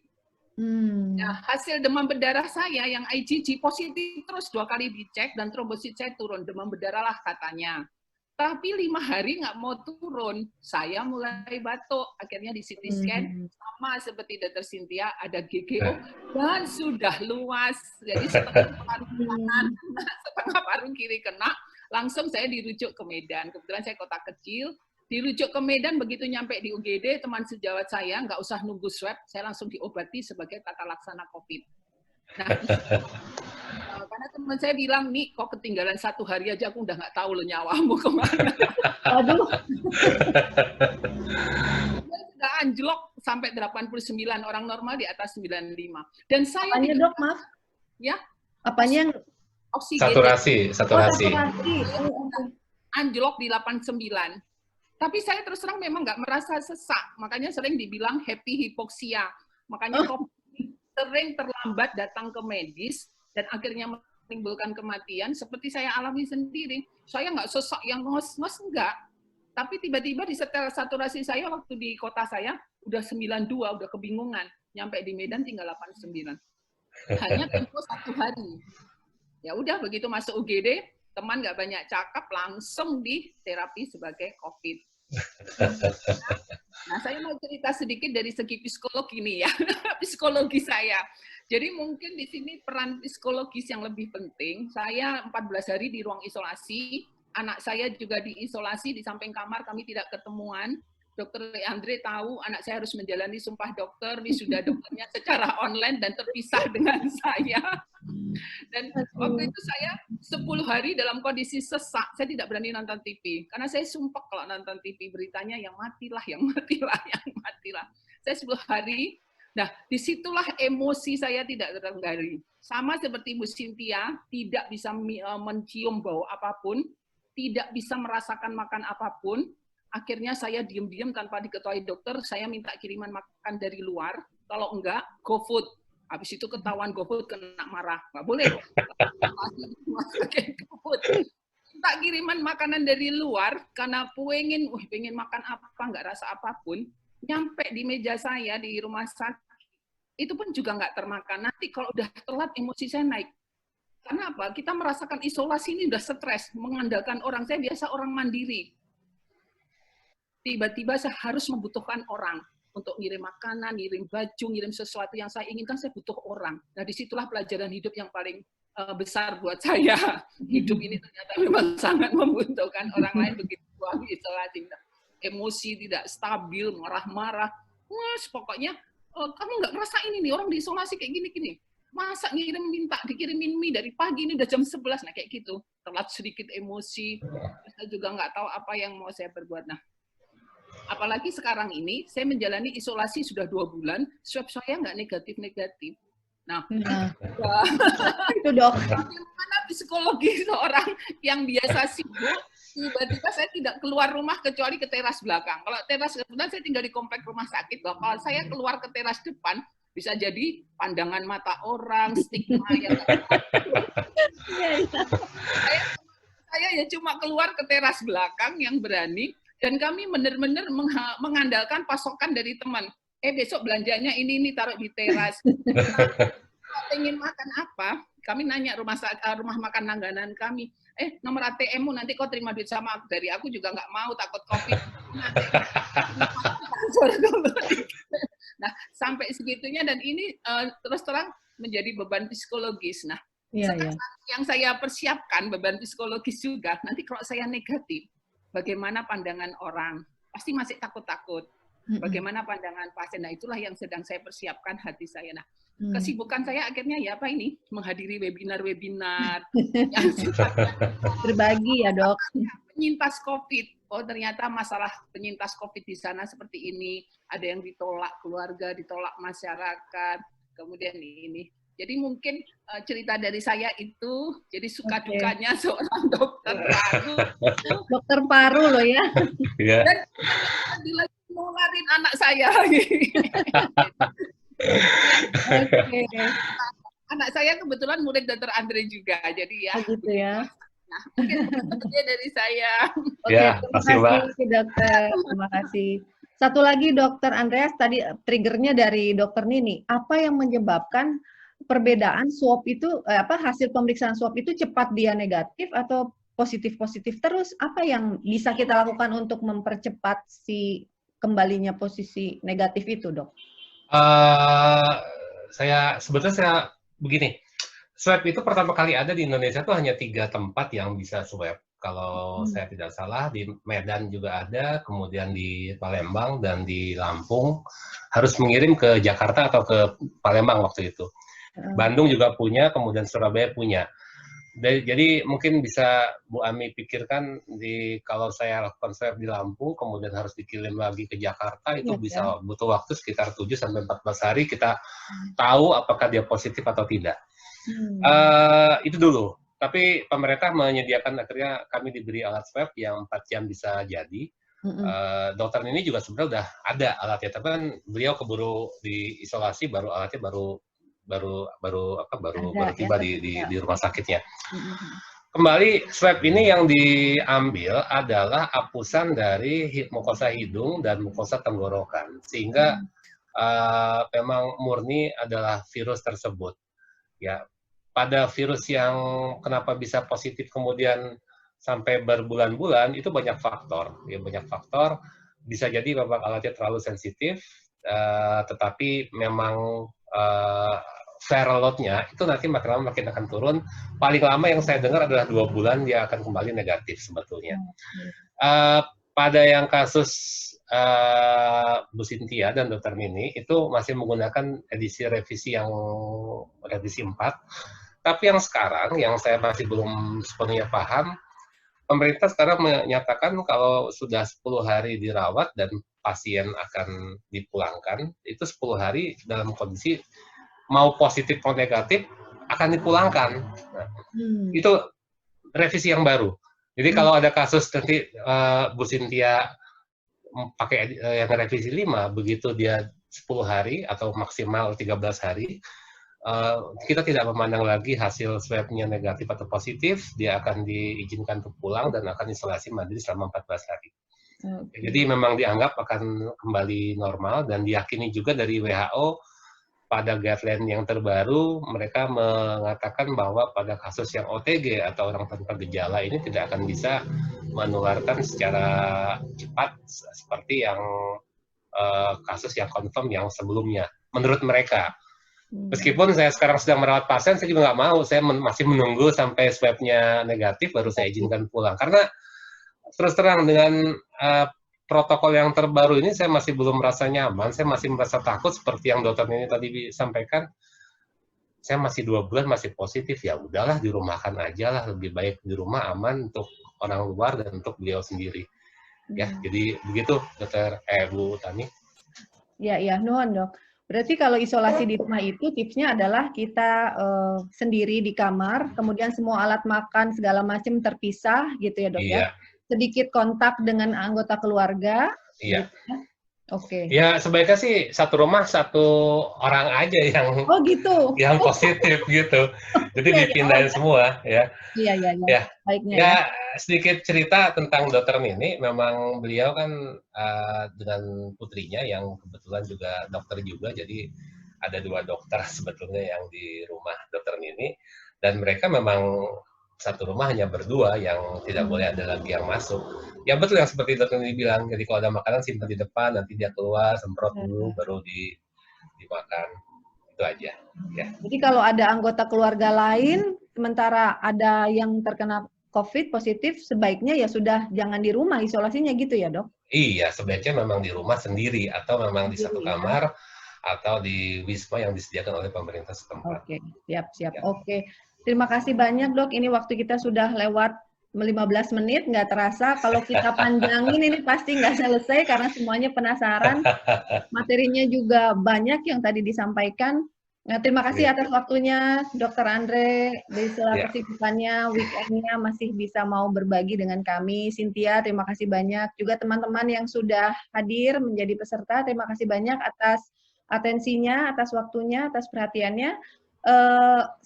Nah, hasil demam berdarah saya yang IgG positif terus 2 kali dicek dan trombosit saya turun, demam berdarah lah katanya. Tapi 5 hari nggak mau turun, saya mulai batuk. Akhirnya di CT scan sama seperti Dr. Cynthia ada GGO dan sudah luas. Jadi setengah paru kanan, setengah paru kiri kena. Langsung saya dirujuk ke Medan. Kebetulan saya kota kecil, Dirujuk ke Medan, begitu nyampe di UGD, teman sejawat saya nggak usah nunggu swab, saya langsung diobati sebagai tata laksana COVID. Nah, karena teman saya bilang, nih kok ketinggalan 1 hari aja aku udah nggak tahu loh nyawamu kemana. Aduh. Sudah anjlok sampai 89, orang normal di atas 95. Dan saya Apanya dok, maaf? Ya. Apanya yang oksigen? Saturasi. saturasi. Anjlok di 89. Tapi saya terus terang memang nggak merasa sesak, makanya sering dibilang happy hipoksia. Makanya sering terlambat datang ke medis dan akhirnya menimbulkan kematian seperti saya alami sendiri. Saya nggak sesak yang ngos-ngos, enggak. Tapi tiba-tiba di setel saturasi saya waktu di kota saya udah 92, udah kebingungan. Nyampe di Medan tinggal 89. Hanya tempo 1 hari. Ya udah begitu masuk UGD, teman nggak banyak cakap, langsung di terapi sebagai COVID. Nah, saya mau cerita sedikit dari segi psikologi nih ya, psikologi saya. Jadi mungkin di sini peran psikologis yang lebih penting. Saya 14 hari di ruang isolasi, anak saya juga diisolasi di samping kamar, kami tidak ketemuan. Dokter Andre tahu anak saya harus menjalani sumpah dokter, wisuda dokternya secara online dan terpisah dengan saya. Dan waktu itu saya 10 hari dalam kondisi sesak, saya tidak berani nonton TV. Karena saya sumpah kalau nonton TV, beritanya yang matilah, yang matilah, yang matilah. Saya 10 hari, nah disitulah emosi saya tidak terkendali. Sama seperti Bu Cynthia, tidak bisa mencium bau apapun, tidak bisa merasakan makan apapun. Akhirnya saya diam-diam tanpa diketahui dokter, saya minta kiriman makan dari luar. Kalau enggak, GoFood. Habis itu ketahuan GoFood kena marah. Nggak boleh. GoFood. Minta kiriman makanan dari luar, karena pengen makan apa, nggak rasa apapun. Nyampe di meja saya di rumah sakit, itu pun juga nggak termakan. Nanti kalau udah telat, emosi saya naik. Karena apa? Kita merasakan isolasi ini udah stres, mengandalkan orang. Saya biasa orang mandiri. Tiba-tiba saya harus membutuhkan orang untuk ngirim makanan, ngirim baju, ngirim sesuatu yang saya inginkan, saya butuh orang. Nah, disitulah pelajaran hidup yang paling besar buat saya. Hidup ini ternyata memang sangat membutuhkan orang lain begitu ruang isolasi. Emosi tidak stabil, marah-marah. Wah, pokoknya kamu nggak ngerasain ini, orang diisolasi kayak gini-gini. Masa minta dikirimin mie dari pagi, ini udah jam 11, nah kayak gitu. Telat sedikit emosi, saya juga nggak tahu apa yang mau saya perbuat. Nah, apalagi sekarang ini, saya menjalani isolasi sudah 2 bulan, swab saya nggak negatif-negatif. Nah, itu dok. bagaimana psikologi seorang yang biasa sibuk, tiba-tiba saya tidak keluar rumah kecuali ke teras belakang. Kalau teras kebetulan saya tinggal di komplek rumah sakit, kalau saya keluar ke teras depan, bisa jadi pandangan mata orang, stigma yang saya ya cuma keluar ke teras belakang yang berani. Dan kami benar-benar mengandalkan pasokan dari teman. Besok belanjanya ini taruh di teras. Kalau pengen makan apa, kami nanya rumah makan langganan kami. Nomor ATM-mu nanti kau terima duit sama dari aku juga nggak mau, takut COVID. Nah, sampai segitunya dan ini terus terang menjadi beban psikologis. Nah, yang saya persiapkan beban psikologis juga. Nanti kalau saya negatif, bagaimana pandangan orang? Pasti masih takut-takut. Bagaimana pandangan pasien? Nah, itulah yang sedang saya persiapkan hati saya. Nah, kesibukan saya akhirnya ya apa ini? Menghadiri webinar-webinar. Yang berbagi ya dok. Penyintas COVID. Oh, ternyata masalah penyintas COVID di sana seperti ini. Ada yang ditolak keluarga, ditolak masyarakat. Kemudian ini. Jadi mungkin cerita dari saya itu, jadi suka dukanya seorang dokter paru. Dokter paru loh ya. Dan lagi nularin anak saya. Anak saya kebetulan murid dokter Andre juga, jadi ya. Gitu ya. Nah, mungkin itu dari saya. Terima kasih dokter, terima kasih. Satu lagi dokter Andreas, tadi triggernya dari dokter Nini, apa yang menyebabkan perbedaan swab itu, hasil pemeriksaan swab itu cepat dia negatif atau positif-positif terus? Apa yang bisa kita lakukan untuk mempercepat si kembalinya posisi negatif itu, dok? Sebetulnya begini, swab itu pertama kali ada di Indonesia tuh hanya 3 tempat yang bisa swab. Kalau saya tidak salah di Medan juga ada, kemudian di Palembang dan di Lampung harus mengirim ke Jakarta atau ke Palembang waktu itu. Bandung juga punya, kemudian Surabaya punya. Jadi mungkin bisa Bu Ami pikirkan kalau saya lakukan swab di Lampung, kemudian harus dikirim lagi ke Jakarta, itu bisa butuh waktu sekitar 7-14 hari kita tahu apakah dia positif atau tidak. Itu dulu. Tapi pemerintah menyediakan, akhirnya kami diberi alat swab yang 4 jam bisa jadi. Dokter ini juga sebenarnya udah ada alatnya, tapi kan beliau keburu diisolasi, alatnya baru tiba di rumah sakitnya. Kembali, swab ini yang diambil adalah apusan dari mukosa hidung dan mukosa tenggorokan, sehingga memang murni adalah virus tersebut. Ya, pada virus yang kenapa bisa positif kemudian sampai berbulan-bulan itu banyak faktor. Ya, banyak faktor. Bisa jadi memang alatnya terlalu sensitif, tetapi memang viral load-nya itu nanti makin lama makin akan turun. Paling lama yang saya dengar adalah 2 bulan dia akan kembali negatif sebetulnya. Pada yang kasus Bu Cynthia dan Dr. Nini itu masih menggunakan edisi revisi 4. Tapi yang sekarang, yang saya masih belum sepenuhnya paham, pemerintah sekarang menyatakan kalau sudah 10 hari dirawat dan pasien akan dipulangkan, itu 10 hari dalam kondisi mau positif mau negatif akan dipulangkan. Nah, itu revisi yang baru. Jadi kalau ada kasus nanti Bu Cynthia pakai yang revisi 5, begitu dia 10 hari atau maksimal 13 hari, kita tidak memandang lagi hasil swab-nya negatif atau positif, dia akan diizinkan untuk pulang dan akan isolasi mandiri selama 14 hari. Jadi memang dianggap akan kembali normal dan diyakini juga dari WHO pada guideline yang terbaru, mereka mengatakan bahwa pada kasus yang OTG atau orang tanpa gejala ini tidak akan bisa menularkan secara cepat seperti yang kasus yang confirm yang sebelumnya, menurut mereka. Meskipun saya sekarang sedang merawat pasien, saya juga nggak mau. Saya masih menunggu sampai swab-nya negatif, baru saya izinkan pulang. Karena terus terang dengan protokol yang terbaru ini, saya masih belum merasa nyaman. Saya masih merasa takut seperti yang dokter ini tadi sampaikan. Saya masih 2 bulan masih positif, ya udahlah dirumahkan aja lah. Lebih baik di rumah aman untuk orang luar dan untuk beliau sendiri. Ya, jadi begitu, Bu Tani. Ya, nuhun dok. Berarti kalau isolasi di rumah itu tipsnya adalah kita sendiri di kamar, kemudian semua alat makan segala macam terpisah gitu ya dok ya. Sedikit kontak dengan anggota keluarga. Iya. Gitu ya? Oke. Ya sebaiknya sih satu rumah 1 orang aja yang yang positif gitu. Jadi dipindahin semua ya. Iya. Baiknya ya. Sedikit cerita tentang dokter Nini, memang beliau kan dengan putrinya yang kebetulan juga dokter juga, jadi ada 2 dokter sebetulnya yang di rumah dokter Nini, dan mereka memang satu rumah hanya berdua, yang tidak boleh ada lagi yang masuk. Ya betul yang seperti dokter Nini bilang, jadi kalau ada makanan simpan di depan, nanti dia keluar, semprot dulu, baru dimakan. Itu aja. Ya. Jadi kalau ada anggota keluarga lain, sementara ada yang terkena COVID positif, sebaiknya ya sudah jangan di rumah isolasinya gitu ya dok? Iya, sebaiknya memang di rumah sendiri, atau memang di satu kamar, atau di wisma yang disediakan oleh pemerintah setempat. Oke, siap. Ya. Oke, terima kasih banyak dok, ini waktu kita sudah lewat 15 menit, nggak terasa. Kalau kita panjangin ini pasti nggak selesai, karena semuanya penasaran. Materinya juga banyak yang tadi disampaikan. Nah, terima kasih atas waktunya, Dr. Andre, di sela kesibukannya, weekend-nya masih bisa mau berbagi dengan kami. Cynthia, terima kasih banyak. Juga teman-teman yang sudah hadir menjadi peserta, terima kasih banyak atas atensinya, atas waktunya, atas perhatiannya.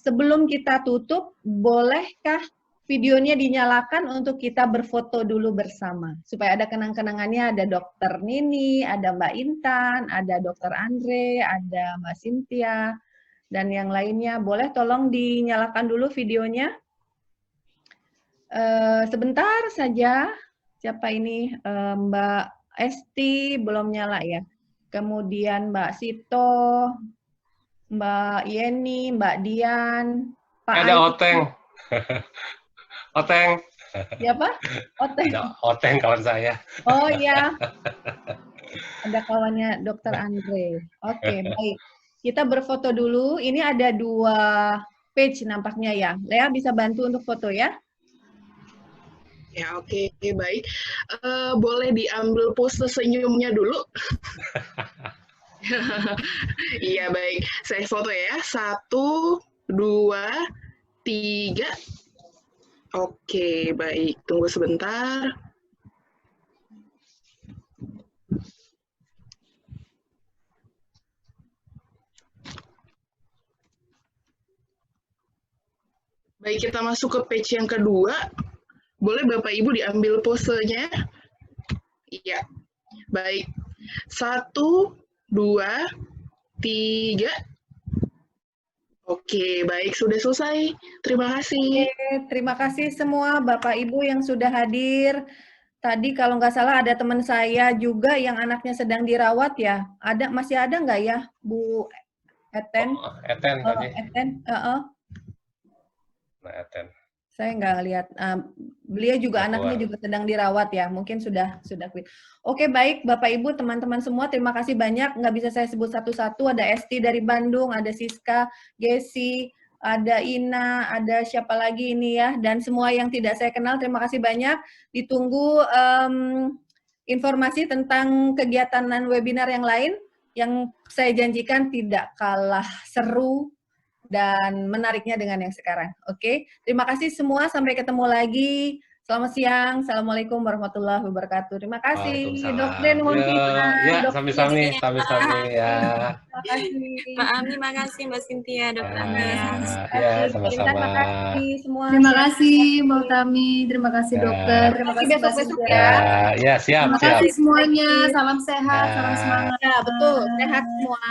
Sebelum kita tutup, bolehkah videonya dinyalakan untuk kita berfoto dulu bersama, supaya ada kenang-kenangannya, ada Dr. Nini, ada Mbak Intan, ada Dr. Andre, ada Mbak Cynthia, dan yang lainnya. Boleh tolong dinyalakan dulu videonya? Sebentar saja. Siapa ini? Mbak Esti belum nyala ya. Kemudian Mbak Sito, Mbak Yeni, Mbak Dian, Pak Ada Oteng. Oteng. Siapa? Oteng. Ada Oteng kawan saya. Oh iya. Ada kawannya Dokter Andre. Oke, baik. Kita berfoto dulu. Ini ada 2 page nampaknya ya. Lea bisa bantu untuk foto ya? Ya, oke, baik. Boleh diambil pose senyumnya dulu? Iya, baik. Saya foto ya. 1, 2, 3. Oke, baik. Tunggu sebentar. Baik, kita masuk ke page yang kedua. Boleh Bapak Ibu diambil posenya? Iya. Baik. 1, 2, 3. Oke, baik. Sudah selesai. Terima kasih. Oke, terima kasih semua Bapak Ibu yang sudah hadir. Tadi kalau nggak salah ada teman saya juga yang anaknya sedang dirawat ya. Masih ada nggak ya, Bu Eten? Oh, Eten tadi. Eten, Nah, Eten. Saya nggak lihat. Beliau juga anaknya juga sedang dirawat ya. Mungkin sudah quit. Oke, baik Bapak Ibu, teman-teman semua, terima kasih banyak. Nggak bisa saya sebut satu-satu. Ada Esti dari Bandung, ada Siska, Gesi, ada Ina, ada siapa lagi ini ya, dan semua yang tidak saya kenal, terima kasih banyak. Ditunggu informasi tentang kegiatan dan webinar yang lain yang saya janjikan tidak kalah seru dan menariknya dengan yang sekarang. Oke, terima kasih semua. Sampai ketemu lagi. Selamat siang. Assalamualaikum warahmatullahi wabarakatuh. Terima kasih, Dokter Montina. Ya, sami-sami ya. Terima kasih. Mbak Ami, makasih Mbak Cynthia, Dokter Andreas. Ya, sama-sama. Terima kasih semua. Terima kasih Mbak Utami, terima kasih dokter, terima kasih besok-besok Mbak ya. Ya, siap, Terima kasih semuanya, salam sehat, salam semangat. Ya, betul. Sehat semua.